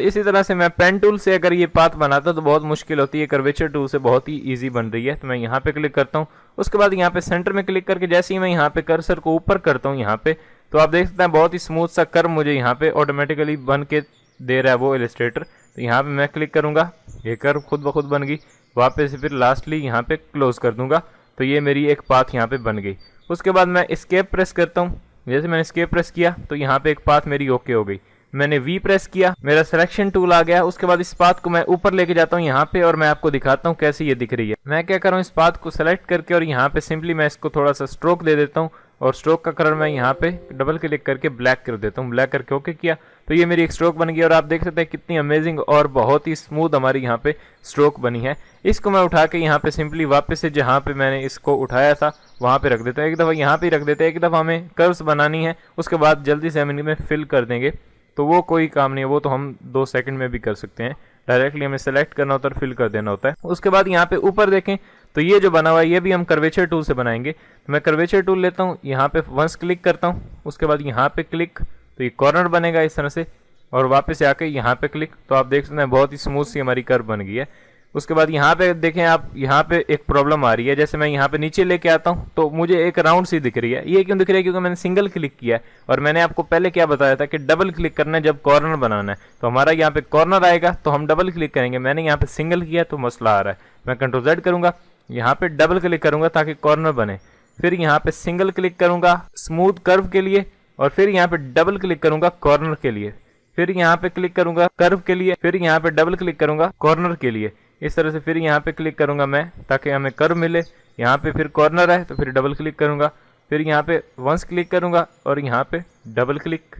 इसी तरह से मैं पेन टूल से अगर ये पाथ बनाता तो बहुत मुश्किल होती है, कर्वेचर टूल से बहुत ही इजी बन रही है। तो मैं यहाँ पे क्लिक करता हूँ। उसके बाद यहाँ पे सेंटर में क्लिक करके जैसे ही मैं यहाँ पे कर्सर को ऊपर करता हूँ यहाँ पे, तो आप देख सकते हैं बहुत ही स्मूथ सा कर्व मुझे यहाँ पे ऑटोमेटिकली बन के दे रहा है वो इलस्ट्रेटर। तो यहाँ पे मैं क्लिक करूंगा, ये कर्व खुद ब खुद बन गई। वापस से फिर लास्टली यहाँ पे क्लोज कर दूंगा तो ये मेरी एक पाथ यहाँ पे बन गई। उसके बाद मैं एस्केप प्रेस करता हूँ। जैसे मैंने एस्केप प्रेस किया तो यहाँ पे एक पाथ मेरी ओके हो गई। मैंने V प्रेस किया, मेरा सिलेक्शन टूल आ गया। उसके बाद इस पाथ को मैं ऊपर लेके जाता हूँ यहाँ पे और मैं आपको दिखाता हूँ कैसे ये दिख रही है। मैं क्या कर रहा हूँ, इस पाथ को सेलेक्ट करके और यहाँ पे सिंपली मैं इसको थोड़ा सा स्ट्रोक दे देता हूँ और स्ट्रोक का कलर मैं यहाँ पे डबल क्लिक करके ब्लैक कर देता हूँ। ब्लैक करके ओके किया तो ये मेरी एक स्ट्रोक बन गई और आप देख सकते हैं कितनी अमेजिंग और बहुत ही स्मूथ हमारी यहाँ पे स्ट्रोक बनी है। इसको मैं उठा के यहाँ पे सिंपली वापस से जहाँ पे मैंने इसको उठाया था वहाँ पे रख देता हूँ। एक दफ़ा यहाँ पे रख देते हैं, एक दफ़ा हमें कर्व्स बनानी है, उसके बाद जल्दी से हम इनमें फिल कर देंगे तो वो कोई काम नहीं है, वो तो हम 2 सेकंड में भी कर सकते हैं। डायरेक्टली हमें सेलेक्ट करना होता है और फिल कर देना होता है। उसके बाद यहाँ पे ऊपर देखें तो ये जो बना हुआ है ये भी हम कर्वेचर टूल से बनाएंगे। तो मैं कर्वेचर टूल लेता हूँ, यहाँ पे वंस क्लिक करता हूँ, उसके बाद यहाँ पे क्लिक तो ये कॉर्नर बनेगा इस तरह से और वापस आके यहाँ पे क्लिक तो आप देख सकते हैं बहुत ही स्मूथ सी हमारी कर्व बन गई है। उसके बाद यहाँ पे देखें आप, यहाँ पे एक प्रॉब्लम आ रही है। जैसे मैं यहाँ पे नीचे लेके आता हूँ तो मुझे एक राउंड सी दिख रही है। ये क्यों दिख रही है? क्योंकि मैंने सिंगल क्लिक किया है, और मैंने आपको पहले क्या बताया था कि डबल क्लिक करना है जब कॉर्नर बनाना है। तो हमारा यहाँ पे कॉर्नर आएगा तो हम डबल क्लिक करेंगे। मैंने यहाँ पे सिंगल किया तो मसला आ रहा है। मैं कंट्रोल Z करूंगा, यहाँ पे डबल क्लिक करूंगा ताकि कॉर्नर बने, फिर यहाँ पे सिंगल क्लिक करूंगा स्मूथ कर्व के लिए, और फिर यहाँ पे डबल क्लिक करूंगा कॉर्नर के लिए, फिर यहाँ पे क्लिक करूंगा कर्व के लिए, फिर यहाँ पे डबल क्लिक करूंगा कॉर्नर के लिए। इस तरह से फिर यहाँ पे क्लिक करूंगा मैं ताकि हमें कर्व मिले। यहाँ पे फिर कॉर्नर है तो फिर डबल क्लिक करूंगा, फिर यहाँ पे वंस क्लिक करूंगा और यहाँ पे डबल क्लिक।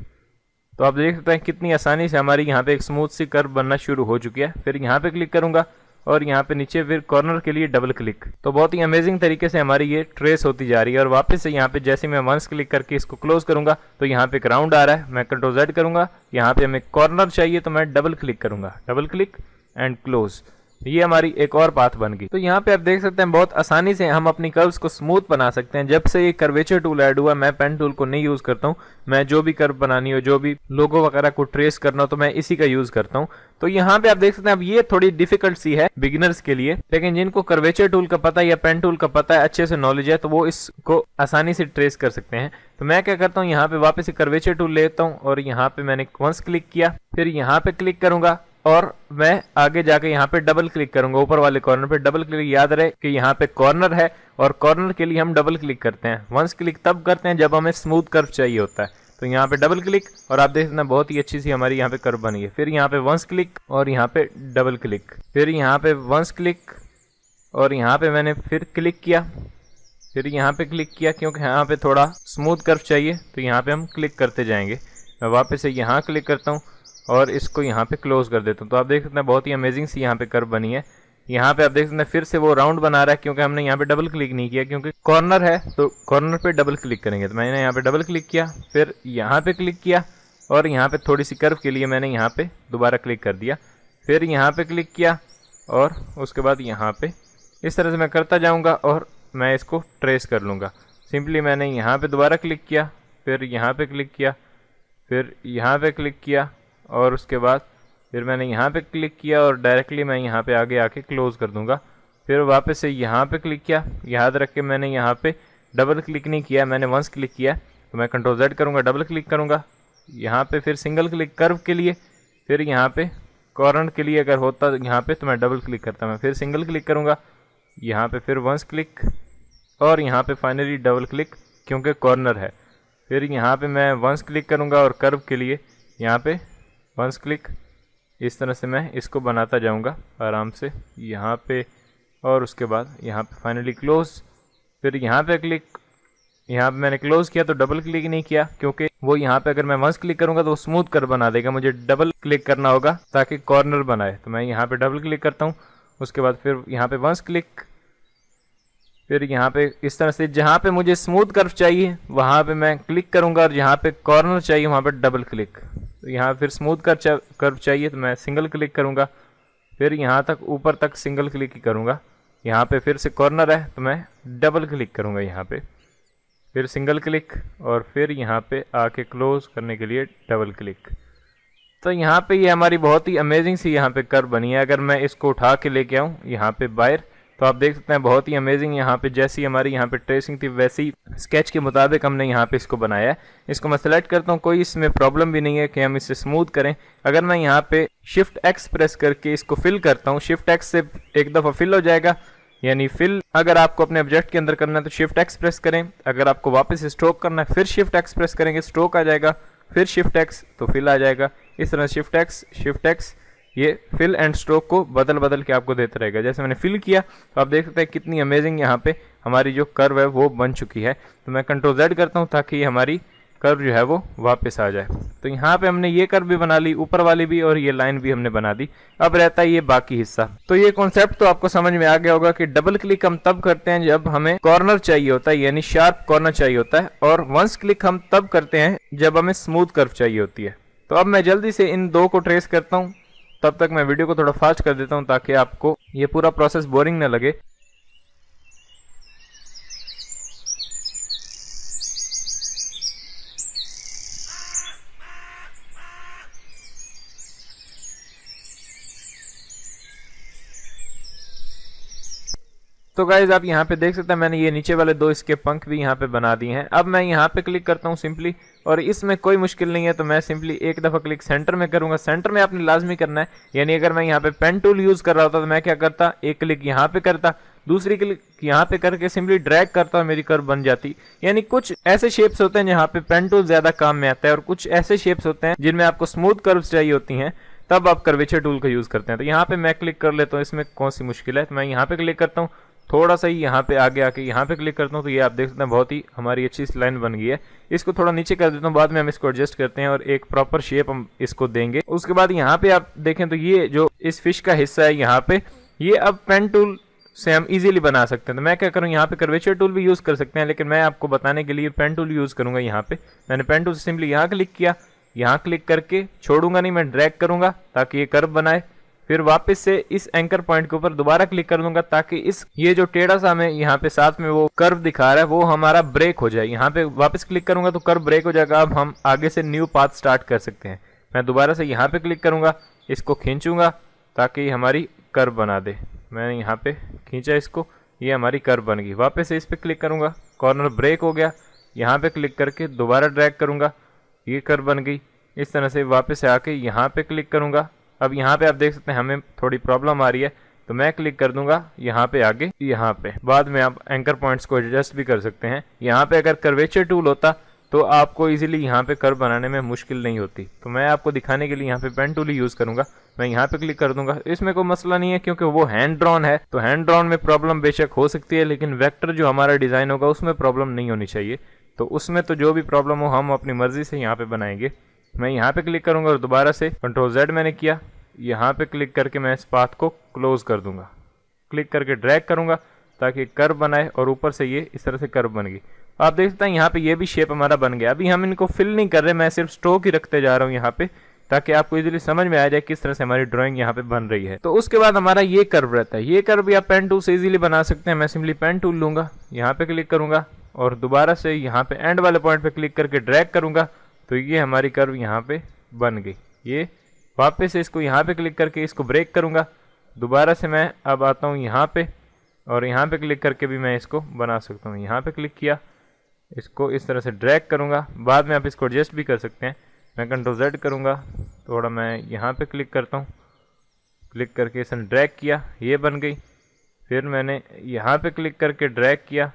तो आप देख सकते हैं कितनी आसानी से हमारी यहाँ पे एक स्मूथ सी कर्व बनना शुरू हो चुकी है। फिर यहाँ पे क्लिक करूंगा और यहाँ पे नीचे फिर कॉर्नर के लिए डबल क्लिक। तो बहुत ही अमेजिंग तरीके से हमारी ये ट्रेस होती जा रही है। और वापस से यहाँ पे जैसे मैं वंस क्लिक करके इसको क्लोज करूंगा तो यहाँ पे एक राउंड आ रहा है। मैं कंट्रोल Z करूंगा, यहाँ पे हमें कॉर्नर चाहिए तो मैं डबल क्लिक करूंगा, डबल क्लिक एंड क्लोज। ये हमारी एक और पाथ बन गई। तो यहाँ पे आप देख सकते हैं बहुत आसानी से हम अपनी कर्व्स को स्मूथ बना सकते हैं। जब से ये कर्वेचर टूल ऐड हुआ, मैं पेन टूल को नहीं यूज करता हूँ। मैं जो भी कर्व बनानी हो, जो भी लोगो वगैरह को ट्रेस करना हो, तो मैं इसी का यूज करता हूँ। तो यहाँ पे आप देख सकते हैं अब ये थोड़ी डिफिकल्ट सी है बिगिनर्स के लिए, लेकिन जिनको कर्वेचर टूल का पता है या पेन टूल का पता है, अच्छे से नॉलेज है, तो वो इसको आसानी से ट्रेस कर सकते हैं। तो मैं क्या करता हूँ, यहाँ पे वापस से कर्वेचर टूल लेता हूँ और यहाँ पे मैंने वंस क्लिक किया, फिर यहाँ पे क्लिक करूंगा और मैं आगे जाके यहाँ पे डबल क्लिक करूंगा ऊपर वाले कॉर्नर पे। डबल क्लिक, याद रहे कि यहाँ पे कॉर्नर है और कॉर्नर के लिए हम डबल क्लिक करते हैं। वंस क्लिक तब करते हैं जब हमें स्मूथ कर्व चाहिए होता है। तो यहाँ पे डबल क्लिक और आप देख सकते हैं बहुत ही अच्छी सी हमारी यहाँ पे कर्व बनी है। फिर यहाँ पे वंस क्लिक और यहाँ पे डबल क्लिक, फिर यहाँ पे वंस क्लिक और यहाँ पे मैंने फिर क्लिक किया, फिर यहाँ पे क्लिक किया क्योंकि यहाँ पे थोड़ा स्मूथ कर्व चाहिए, तो यहाँ पे हम क्लिक करते जाएंगे। मैं वापस से यहाँ क्लिक करता हूँ और इसको यहाँ पे क्लोज कर देता हूँ। तो आप देख सकते हैं बहुत ही अमेजिंग सी यहाँ पे कर्व बनी है। यहाँ पे आप देख सकते हैं फिर से वो राउंड बना रहा है क्योंकि हमने यहाँ पे डबल क्लिक नहीं किया, क्योंकि कॉर्नर है तो कॉर्नर पे डबल क्लिक करेंगे। तो मैंने यहाँ पे डबल क्लिक किया, फिर यहाँ पे क्लिक किया और यहाँ पे थोड़ी सी कर्व के लिए मैंने यहाँ पे दोबारा क्लिक कर दिया, फिर यहाँ पे क्लिक किया और उसके बाद यहाँ पे इस तरह से मैं करता जाऊँगा और मैं इसको ट्रेस कर लूँगा। सिंपली मैंने यहाँ पे दोबारा क्लिक किया, फिर यहाँ पे क्लिक किया, फिर यहाँ पे क्लिक किया और उसके बाद फिर मैंने यहाँ पे क्लिक किया और डायरेक्टली मैं यहाँ पे आगे आके क्लोज कर दूंगा। फिर वापस से यहाँ पे क्लिक किया, याद रख के मैंने यहाँ पे डबल क्लिक नहीं किया, मैंने वंस क्लिक किया। तो मैं कंट्रोल Z करूँगा, डबल क्लिक करूँगा, यहाँ पे फिर सिंगल क्लिक कर्व के लिए, फिर यहाँ पे कॉर्नर के लिए अगर होता यहाँ पे तो मैं डबल क्लिक करता, मैं फिर सिंगल क्लिक करूँगा, यहाँ पे फिर वंस क्लिक और यहाँ पे फाइनली डबल क्लिक क्योंकि कॉर्नर है। फिर यहाँ पे मैं वंस क्लिक करूँगा और कर्व के लिए यहाँ पे वंस क्लिक। इस तरह से मैं इसको बनाता जाऊंगा आराम से यहाँ पे, और उसके बाद यहाँ पे फाइनली क्लोज, फिर यहाँ पे क्लिक। यहाँ पे मैंने क्लोज किया तो डबल क्लिक नहीं किया क्योंकि वो यहाँ पे अगर मैं वंस क्लिक करूंगा तो वो स्मूथ कर बना देगा, मुझे डबल क्लिक करना होगा ताकि कॉर्नर बनाए। तो मैं यहाँ पे डबल क्लिक करता हूँ, उसके बाद फिर यहाँ पे वंस क्लिक, फिर यहाँ पे इस तरह से जहाँ पे मुझे स्मूथ कर्व चाहिए वहाँ पे मैं क्लिक करूँगा और जहाँ पे कॉर्नर चाहिए वहाँ पे डबल क्लिक। तो यहाँ फिर स्मूथ कर्व चाहिए तो मैं सिंगल क्लिक करूँगा, फिर यहाँ तक ऊपर तक सिंगल क्लिक ही करूँगा। यहाँ पे फिर से कॉर्नर है तो मैं डबल क्लिक करूँगा यहाँ पे, फिर सिंगल क्लिक और फिर यहाँ पे आके क्लोज करने के लिए डबल क्लिक। तो यहाँ पे ये हमारी बहुत ही अमेजिंग सी यहाँ पे कर्व बनी है। अगर मैं इसको उठा के लेके आऊँ यहाँ पे बाहर तो आप देख सकते हैं बहुत ही अमेजिंग यहाँ पे जैसी हमारी यहाँ पे ट्रेसिंग थी वैसी स्केच के मुताबिक हमने यहाँ पे इसको बनाया है। इसको मैं सेलेक्ट करता हूँ, कोई इसमें प्रॉब्लम भी नहीं है कि हम इसे स्मूथ करें। अगर मैं यहाँ पे शिफ्ट एक्स प्रेस करके इसको फिल करता हूँ, शिफ्ट एक्स से एक दफ़ा फिल हो जाएगा, यानी फिल अगर आपको अपने ऑब्जेक्ट के अंदर करना है तो शिफ्ट एक्स प्रेस करें। अगर आपको वापस स्ट्रोक करना है फिर शिफ्ट एक्स प्रेस करेंगे, स्ट्रोक आ जाएगा, फिर शिफ्ट एक्स तो फिल आ जाएगा। इस तरह शिफ्ट एक्स ये फिल एंड स्ट्रोक को बदल बदल के आपको देता रहेगा। जैसे मैंने फिल किया तो आप देख सकते हैं कितनी अमेजिंग यहाँ पे हमारी जो कर्व है वो बन चुकी है। तो मैं कंट्रोल Z करता हूँ ताकि हमारी कर्व जो है वो वापस आ जाए। तो यहाँ पे हमने ये कर्व भी बना ली, ऊपर वाली भी, और ये लाइन भी हमने बना दी। अब रहता है ये बाकी हिस्सा। तो ये कॉन्सेप्ट तो आपको समझ में आ गया होगा कि डबल क्लिक हम तब करते हैं जब हमें कॉर्नर चाहिए होता है, यानी शार्प कॉर्नर चाहिए होता है, और वंस क्लिक हम तब करते हैं जब हमें स्मूथ कर्व चाहिए होती है। तो अब मैं जल्दी से इन दो को ट्रेस करता हूँ, तब तक मैं वीडियो को थोड़ा फास्ट कर देता हूँ ताकि आपको ये पूरा प्रोसेस बोरिंग ना लगे। तो गाइज आप यहाँ पे देख सकते हैं मैंने ये नीचे वाले 2 इसके पंख भी यहाँ पे बना दिए हैं। अब मैं यहाँ पे क्लिक करता हूँ सिंपली, और इसमें कोई मुश्किल नहीं है, तो मैं सिंपली एक दफ़ा क्लिक सेंटर में करूँगा। सेंटर में आपने लाजमी करना है, यानी अगर मैं यहाँ पे पेन टूल यूज़ कर रहा होता तो मैं क्या करता, एक क्लिक यहाँ पे करता, दूसरी क्लिक यहाँ पे करके सिंपली ड्रैग करता और मेरी कर्व बन जाती। यानी कुछ ऐसे शेप्स होते हैं जहाँ पे पेन टूल ज़्यादा काम में आता है, और कुछ ऐसे शेप्स होते हैं जिनमें आपको स्मूथ कर्व्स चाहिए होती हैं, तब आप कर्वेचर टूल का यूज़ करते हैं। तो यहाँ पे मैं क्लिक कर लेता हूँ, इसमें कौन सी मुश्किल है, तो मैं यहाँ पे क्लिक करता हूँ, थोड़ा सा ही यहाँ पे आगे आके यहाँ पे क्लिक करता हूँ, तो ये आप देख सकते हैं बहुत ही हमारी अच्छी लाइन बन गई है। इसको थोड़ा नीचे कर देता हूँ, बाद में हम इसको एडजस्ट करते हैं और एक प्रॉपर शेप हम इसको देंगे। उसके बाद यहाँ पे आप देखें तो ये जो इस फिश का हिस्सा है यहाँ पे, ये अब पेन टूल से हम इजीली बना सकते हैं। तो मैं क्या करूँ, यहाँ पे कर्वेचर टूल भी यूज़ कर सकते हैं, लेकिन मैं आपको बताने के लिए पेन टूल यूज़ करूँगा। यहाँ पे मैंने पेन टूल से सिंपली यहाँ क्लिक किया, यहाँ क्लिक करके छोड़ूंगा नहीं, मैं ड्रैग करूँगा ताकि ये कर्व बनाए, फिर वापस से इस एंकर पॉइंट के ऊपर दोबारा क्लिक कर दूंगा ताकि इस ये जो टेढ़ा सा हमें यहाँ पे साथ में वो कर्व दिखा रहा है वो हमारा ब्रेक हो जाए। यहाँ पे वापस क्लिक करूंगा तो कर्व ब्रेक हो जाएगा। अब हम आगे से न्यू पाथ स्टार्ट कर सकते हैं। मैं दोबारा से यहाँ पे क्लिक करूंगा, इसको खींचूंगा ताकि हमारी कर्व बना दे। मैंने यहाँ पे खींचा इसको, ये हमारी कर्व बन गई। वापस से इस पर क्लिक करूंगा, कॉर्नर ब्रेक हो गया, यहाँ पे क्लिक करके दोबारा ड्रैग करूंगा, ये कर्व बन गई। इस तरह से वापस से आके यहाँ पे क्लिक करूंगा। अब यहाँ पे आप देख सकते हैं हमें थोड़ी प्रॉब्लम आ रही है, तो मैं क्लिक कर दूंगा यहाँ पे आगे, यहाँ पे। बाद में आप एंकर पॉइंट्स को एडजस्ट भी कर सकते हैं। यहाँ पे अगर कर्वेचर टूल होता तो आपको इजीली यहाँ पे कर्व बनाने में मुश्किल नहीं होती। तो मैं आपको दिखाने के लिए यहाँ पे पेन टूल ही यूज़ करूँगा। मैं यहाँ पे क्लिक कर दूंगा, इसमें कोई मसला नहीं है क्योंकि वो हैंड ड्रॉन है। तो हैंड ड्रॉन में प्रॉब्लम बेशक हो सकती है, लेकिन वेक्टर जो हमारा डिज़ाइन होगा उसमें प्रॉब्लम नहीं होनी चाहिए। तो उसमें तो जो भी प्रॉब्लम हो हम अपनी मर्जी से यहाँ पे बनाएंगे। मैं यहाँ पे क्लिक करूँगा और दोबारा से Ctrl+Z मैंने किया, यहाँ पे क्लिक करके मैं इस पाथ को क्लोज कर दूंगा। क्लिक करके ड्रैग करूंगा ताकि कर्व बनाए और ऊपर से ये इस तरह से कर्व बन गई। आप देख सकते हैं यहाँ पे ये भी शेप हमारा बन गया। अभी हम इनको फिल नहीं कर रहे, मैं सिर्फ स्ट्रोक ही रखते जा रहा हूँ यहाँ पे, ताकि आपको इजीली समझ में आ जाए किस तरह से हमारी ड्राइंग यहाँ पे बन रही है। तो उसके बाद हमारा ये कर्व रहता है। ये कर्व भी आप पेन टूल से इजीली बना सकते हैं। मैं सिंपली पेन टूल लूंगा, यहाँ पे क्लिक करूंगा और दोबारा से यहाँ पे एंड वाले पॉइंट पे क्लिक करके ड्रैग करूंगा, तो ये हमारी कर्व यहाँ पे बन गई। ये वापस से इसको यहाँ पे क्लिक करके इसको ब्रेक करूँगा। दोबारा से मैं अब आता हूँ यहाँ पे और यहाँ पे क्लिक करके भी मैं इसको बना सकता हूँ। यहाँ पे क्लिक किया, इसको इस तरह से ड्रैग करूँगा। बाद में आप इसको एडजस्ट भी कर सकते हैं। मैं Ctrl+Z करूँगा, थोड़ा मैं यहाँ पे क्लिक करता हूँ, क्लिक करके इसे ड्रैग किया, ये बन गई। फिर मैंने यहाँ पे क्लिक करके ड्रैग किया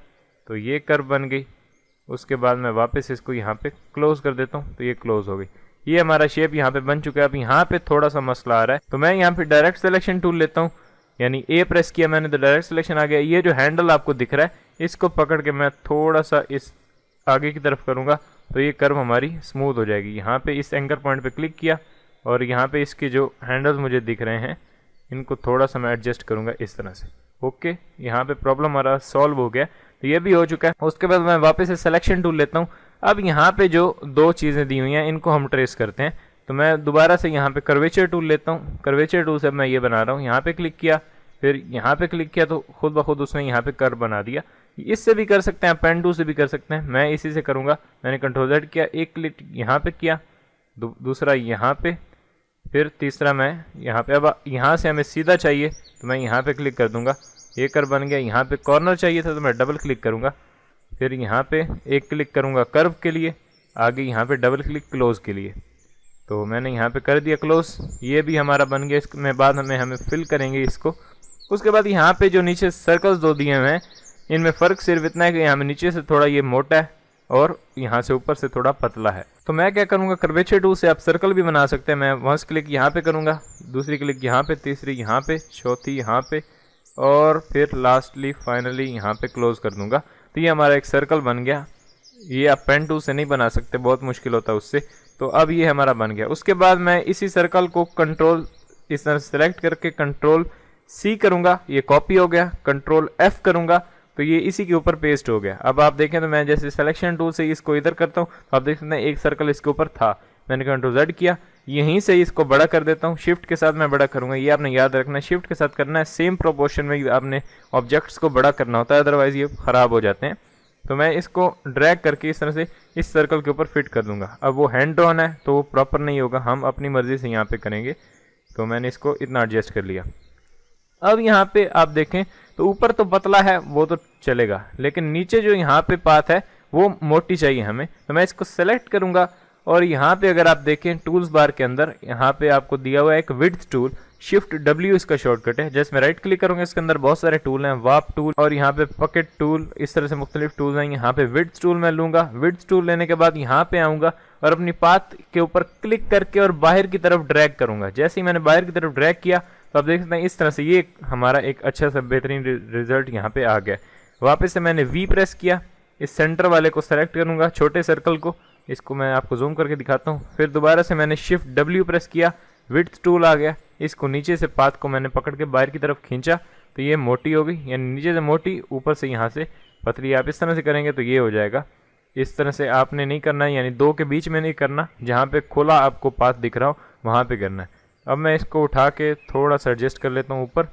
तो ये कर्व बन गई। उसके बाद मैं वापस इसको यहाँ पे क्लोज कर देता हूँ, तो ये क्लोज हो गई। ये हमारा शेप यहाँ पे बन चुका है। अब यहाँ पे थोड़ा सा मसला आ रहा है, तो मैं यहाँ पे डायरेक्ट सिलेक्शन टूल लेता हूँ, यानी ए प्रेस किया मैंने तो डायरेक्ट सिलेक्शन आ गया। ये जो हैंडल आपको दिख रहा है इसको पकड़ के मैं थोड़ा सा इस आगे की तरफ करूँगा तो ये कर्व हमारी स्मूथ हो जाएगी। यहाँ पे इस एंकर पॉइंट पे क्लिक किया और यहाँ पे इसके जो हैंडल्स मुझे दिख रहे हैं इनको थोड़ा सा मैं एडजस्ट करूँगा इस तरह से। ओके, यहाँ पे प्रॉब्लम हमारा सॉल्व हो गया, तो ये भी हो चुका है। उसके बाद मैं वापस से सिलेक्शन टूल लेता हूँ। अब यहाँ पे जो 2 चीज़ें दी हुई हैं इनको हम ट्रेस करते हैं। तो मैं दोबारा से यहाँ पे कर्वेचर टूल लेता हूँ। कर्वेचर टूल से मैं ये बना रहा हूँ, यहाँ पे क्लिक किया, फिर यहाँ पे क्लिक किया तो खुद ब खुद उसने यहाँ पे कर्व बना दिया। इससे भी कर सकते हैं, पेन टूल से भी कर सकते हैं। मैं इसी से करूँगा। मैंने Ctrl+Z किया, एक क्लिक यहाँ पे किया, दूसरा यहाँ पे, फिर तीसरा मैं यहाँ पे। अब यहाँ से हमें सीधा चाहिए तो मैं यहाँ पे क्लिक कर दूंगा, ये कर्व बन गया। यहाँ पे कॉर्नर चाहिए था तो मैं डबल क्लिक करूँगा, फिर यहाँ पे एक क्लिक करूँगा कर्व के लिए, आगे यहाँ पे डबल क्लिक क्लोज के लिए। तो मैंने यहाँ पे कर दिया क्लोज, ये भी हमारा बन गया। इसमें बाद हमें फिल करेंगे इसको। उसके बाद यहाँ पे जो नीचे सर्कल्स 2 दिए हुए हैं इनमें फ़र्क सिर्फ इतना है कि यहाँ में नीचे से थोड़ा ये मोटा है और यहाँ से ऊपर से थोड़ा पतला है। तो मैं क्या करूँगा, कर्वेचर टूल से आप सर्कल भी बना सकते हैं। मैं वंस क्लिक यहाँ पे करूँगा, दूसरी क्लिक यहाँ पे, तीसरी यहाँ पे, चौथी यहाँ पे और फिर लास्टली फाइनली यहाँ पे क्लोज कर दूंगा। तो ये हमारा एक सर्कल बन गया। ये आप पेन टूल से नहीं बना सकते, बहुत मुश्किल होता है उससे। तो अब ये हमारा बन गया। उसके बाद मैं इसी सर्कल को कंट्रोल इस तरह सेलेक्ट करके Ctrl+C करूँगा, ये कॉपी हो गया। Ctrl+F करूँगा तो ये इसी के ऊपर पेस्ट हो गया। अब आप देखें तो मैं जैसे सिलेक्शन टूल से इसको इधर करता हूँ तो आप देख सकते हैं एक सर्कल इसके ऊपर था। मैंने Ctrl+Z किया, यहीं से इसको बड़ा कर देता हूँ। शिफ्ट के साथ मैं बड़ा करूँगा, ये आपने याद रखना है, शिफ्ट के साथ करना है। सेम प्रोपोर्शन में आपने ऑब्जेक्ट्स को बड़ा करना होता है, अदरवाइज ये ख़राब हो जाते हैं। तो मैं इसको ड्रैग करके इस तरह से इस सर्कल के ऊपर फिट कर दूंगा। अब वो हैंड ड्रॉन है तो वो प्रॉपर नहीं होगा, हम अपनी मर्ज़ी से यहाँ पे करेंगे। तो मैंने इसको इतना एडजस्ट कर लिया। अब यहाँ पे आप देखें तो ऊपर तो पतला है वो तो चलेगा, लेकिन नीचे जो यहाँ पे पाथ है वो मोटी चाहिए हमें। तो मैं इसको सेलेक्ट करूंगा और यहाँ पे अगर आप देखें टूल्स बार के अंदर यहाँ पे आपको दिया हुआ है एक विड्थ टूल, शिफ्ट W इसका शॉर्टकट है। जैसे मैं राइट क्लिक करूंगा इसके अंदर बहुत सारे टूल हैं, वार्प टूल और यहाँ पे पॉकेट टूल, इस तरह से मुख्तलिफ टूल हैं। यहाँ पे विड्थ टूल मैं लूंगा, विड्थ टूल लेने के बाद यहाँ पे आऊंगा और अपनी पाथ के ऊपर क्लिक करके और बाहर की तरफ ड्रैग करूंगा। जैसे ही मैंने बाहर की तरफ ड्रैग किया तो आप देख सकते हैं इस तरह से ये हमारा एक अच्छा सा बेहतरीन रिजल्ट यहाँ पे आ गया। वापस से मैंने V प्रेस किया, इस सेंटर वाले को सेलेक्ट करूंगा, छोटे सर्कल को, इसको मैं आपको जूम करके दिखाता हूँ। फिर दोबारा से मैंने शिफ्ट W प्रेस किया, विड्थ टूल आ गया, इसको नीचे से पाथ को मैंने पकड़ के बाहर की तरफ खींचा तो ये मोटी हो गई, यानी नीचे से मोटी ऊपर से यहाँ से पतली। आप इस तरह से करेंगे तो ये हो जाएगा। इस तरह से आपने नहीं करना है, यानी दो के बीच में नहीं करना, जहाँ पे खुला आपको पाथ दिख रहा हो वहाँ पे करना है। अब मैं इसको उठा के थोड़ा सा एडजस्ट कर लेता हूँ ऊपर।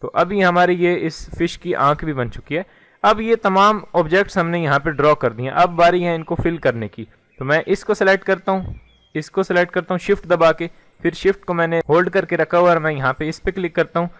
तो अभी हमारी ये इस फिश की आंख भी बन चुकी है। अब ये तमाम ऑब्जेक्ट्स हमने यहाँ पे ड्रॉ कर दिए, अब बारी है इनको फिल करने की। तो मैं इसको सेलेक्ट करता हूँ, इसको सेलेक्ट करता हूँ शिफ्ट दबा के, फिर शिफ्ट को मैंने होल्ड करके रखा हुआ है, मैं यहाँ पे इस पे क्लिक करता हूँ।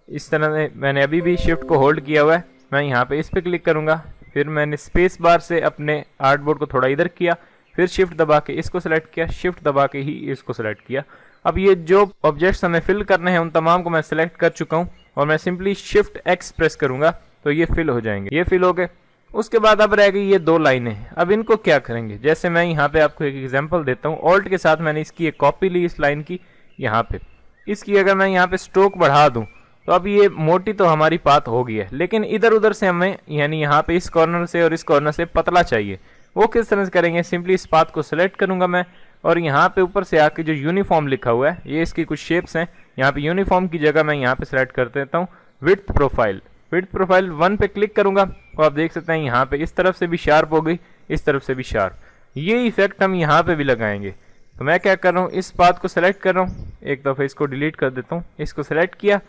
इस तरह से मैंने अभी भी शिफ्ट को होल्ड किया हुआ है, मैं यहाँ पे इस पे क्लिक करूँगा। फिर मैंने स्पेस बार से अपने आर्टबोर्ड को थोड़ा इधर किया, फिर शिफ्ट दबा के इसको सेलेक्ट किया, शिफ्ट दबा के ही इसको सेलेक्ट किया। अब ये जो ऑब्जेक्ट्स हमें फिल करने हैं उन तमाम को मैं सेलेक्ट कर चुका हूँ और मैं सिंपली शिफ्ट X प्रेस करूंगा तो ये फिल हो जाएंगे। ये फिल हो गए। उसके बाद अब रह गई ये दो लाइनें। अब इनको क्या करेंगे, जैसे मैं यहाँ पे आपको एक एग्जांपल देता हूँ। ऑल्ट के साथ मैंने इसकी एक कॉपी ली इस लाइन की, यहाँ पे इसकी अगर मैं यहाँ पे स्ट्रोक बढ़ा दूँ तो अब ये मोटी तो हमारी पाथ हो गई है, लेकिन इधर उधर से हमें यानी यहाँ पे इस कॉर्नर से और इस कॉर्नर से पतला चाहिए। वो किस तरह से करेंगे, सिंपली इस पाथ को सिलेक्ट करूंगा मैं और यहाँ पे ऊपर से आके जो यूनिफॉर्म लिखा हुआ है, ये इसकी कुछ शेप्स हैं, यहाँ पे यूनिफॉर्म की जगह मैं यहाँ पे सिलेक्ट कर देता हूँ विड्थ प्रोफाइल। विड्थ प्रोफाइल 1 पे क्लिक करूंगा तो आप देख सकते हैं यहाँ पे इस तरफ से भी शार्प हो गई, इस तरफ से भी शार्प। ये इफेक्ट हम यहाँ पे भी लगाएंगे। तो मैं क्या कर रहा हूँ, इस पाथ को सिलेक्ट कर रहा हूँ, एक दफ़ा इसको डिलीट कर देता हूँ, इसको सिलेक्ट किया,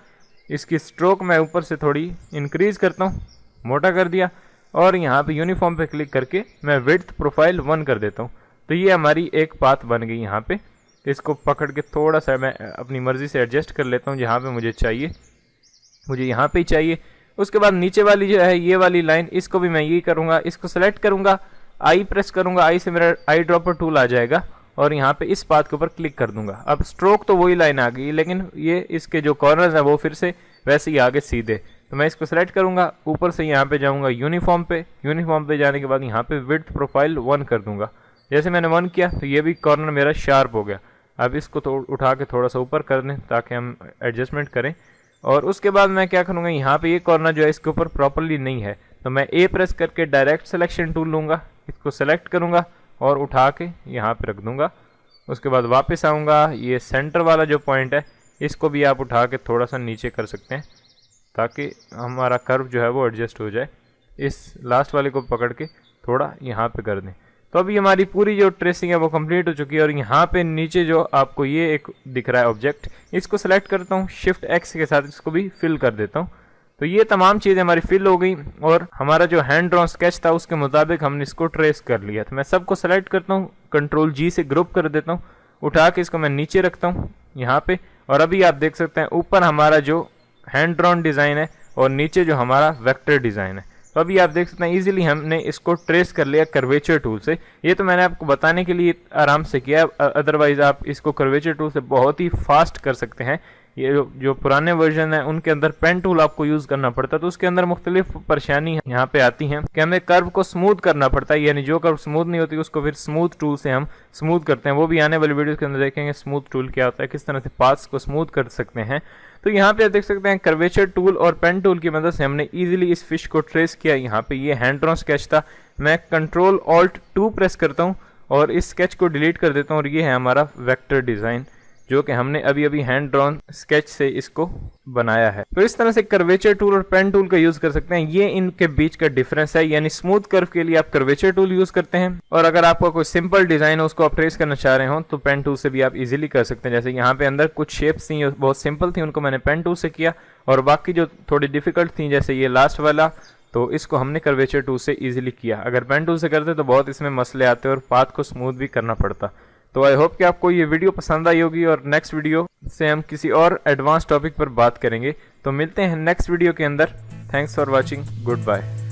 इसकी स्ट्रोक मैं ऊपर से थोड़ी इंक्रीज करता हूँ, मोटा कर दिया और यहाँ पे यूनिफॉर्म पे क्लिक करके मैं विड्थ प्रोफाइल 1 कर देता हूँ। तो ये हमारी एक पाथ बन गई। यहाँ पे इसको पकड़ के थोड़ा सा मैं अपनी मर्जी से एडजस्ट कर लेता हूँ, जहाँ पे मुझे चाहिए, मुझे यहाँ पे ही चाहिए। उसके बाद नीचे वाली जो है ये वाली लाइन, इसको भी मैं यही करूँगा, इसको सेलेक्ट करूँगा, आई प्रेस करूँगा, आई से मेरा आई ड्रॉपर टूल आ जाएगा और यहाँ पे इस पाथ के ऊपर क्लिक कर दूंगा। अब स्ट्रोक तो वही लाइन आ गई, लेकिन ये इसके जो कॉर्नर्स हैं वो फिर से वैसे ही आगे सीधे। तो मैं इसको सेलेक्ट करूंगा, ऊपर से यहाँ पे जाऊंगा यूनिफॉर्म पे, यूनिफॉर्म पे जाने के बाद यहाँ पे विड्थ प्रोफाइल 1 कर दूंगा। जैसे मैंने 1 किया तो ये भी कॉर्नर मेरा शार्प हो गया। अब इसको तो उठा के थोड़ा सा ऊपर कर दें ताकि हम एडजस्टमेंट करें। और उसके बाद मैं क्या करूँगा, यहाँ पे ये कॉर्नर जो है इसके ऊपर प्रॉपरली नहीं है, तो मैं ए प्रेस करके डायरेक्ट सिलेक्शन टूल लूँगा, इसको सेलेक्ट करूँगा और उठा के यहाँ पे रख दूँगा। उसके बाद वापस आऊँगा, ये सेंटर वाला जो पॉइंट है इसको भी आप उठा के थोड़ा सा नीचे कर सकते हैं ताकि हमारा कर्व जो है वो एडजस्ट हो जाए। इस लास्ट वाले को पकड़ के थोड़ा यहाँ पे कर दें। तो अभी हमारी पूरी जो ट्रेसिंग है वो कंप्लीट हो चुकी है। और यहाँ पे नीचे जो आपको ये एक दिख रहा है ऑब्जेक्ट, इसको सेलेक्ट करता हूँ, शिफ्ट X के साथ इसको भी फिल कर देता हूँ। तो ये तमाम चीज़ें हमारी फिल हो गई और हमारा जो हैंड ड्रॉन स्केच था उसके मुताबिक हमने इसको ट्रेस कर लिया। तो मैं सबको सेलेक्ट करता हूँ, कंट्रोल G से ग्रुप कर देता हूँ, उठा के इसको मैं नीचे रखता हूँ यहाँ पे। और अभी आप देख सकते हैं ऊपर हमारा जो हैंड ड्रॉन डिज़ाइन है और नीचे जो हमारा वेक्टर डिज़ाइन है। तो अभी आप देख सकते हैं इजीली हमने इसको ट्रेस कर लिया कर्वेचर टूल से। ये तो मैंने आपको बताने के लिए आराम से किया, अदरवाइज आप इसको कर्वेचर टूल से बहुत ही फास्ट कर सकते हैं। ये जो पुराने वर्जन है उनके अंदर पेन टूल आपको यूज़ करना पड़ता है, तो उसके अंदर मुख्तलिफ परेशानी यहाँ पे आती हैं कि हमें कर्व को स्मूथ करना पड़ता है, यानी जो कर्व स्मूथ नहीं होती उसको फिर स्मूथ टूल से हम स्मूथ करते हैं। वो भी आने वाली वीडियो के अंदर देखेंगे स्मूथ टूल क्या होता है, किस तरह से पाथ्स को स्मूथ कर सकते हैं। तो यहाँ पे आप देख सकते हैं कर्वेचर टूल और पेन टूल की मदद से हमने इजीली इस फिश को ट्रेस किया। यहाँ पे ये हैंड ड्रॉन स्केच था, मैं कंट्रोल ऑल्ट 2 प्रेस करता हूँ और इस स्केच को डिलीट कर देता हूँ और ये है हमारा वेक्टर डिज़ाइन जो कि हमने अभी अभी हैंड ड्रॉन स्केच से इसको बनाया है। तो इस तरह से कर्वेचर टूल और पेन टूल का यूज कर सकते हैं। ये इनके बीच का डिफरेंस है, यानी स्मूथ कर्व के लिए आप कर्वेचर टूल यूज करते हैं और अगर आपका कोई सिंपल डिजाइन है उसको आप ट्रेस करना चाह रहे हो तो पेन टूल से भी आप इजीली कर सकते हैं। जैसे यहाँ पे अंदर कुछ शेप्स थी बहुत सिंपल थी, उनको मैंने पेन टूल से किया और बाकी जो थोड़ी डिफिकल्ट थी जैसे ये लास्ट वाला, तो इसको हमने कर्वेचर टूल से इजीली किया। अगर पेन टूल से करते तो बहुत इसमें मसले आते और पाथ को स्मूथ भी करना पड़ता। तो आई होप कि आपको ये वीडियो पसंद आई होगी और नेक्स्ट वीडियो से हम किसी और एडवांस टॉपिक पर बात करेंगे। तो मिलते हैं नेक्स्ट वीडियो के अंदर। Thanks for watching, good bye.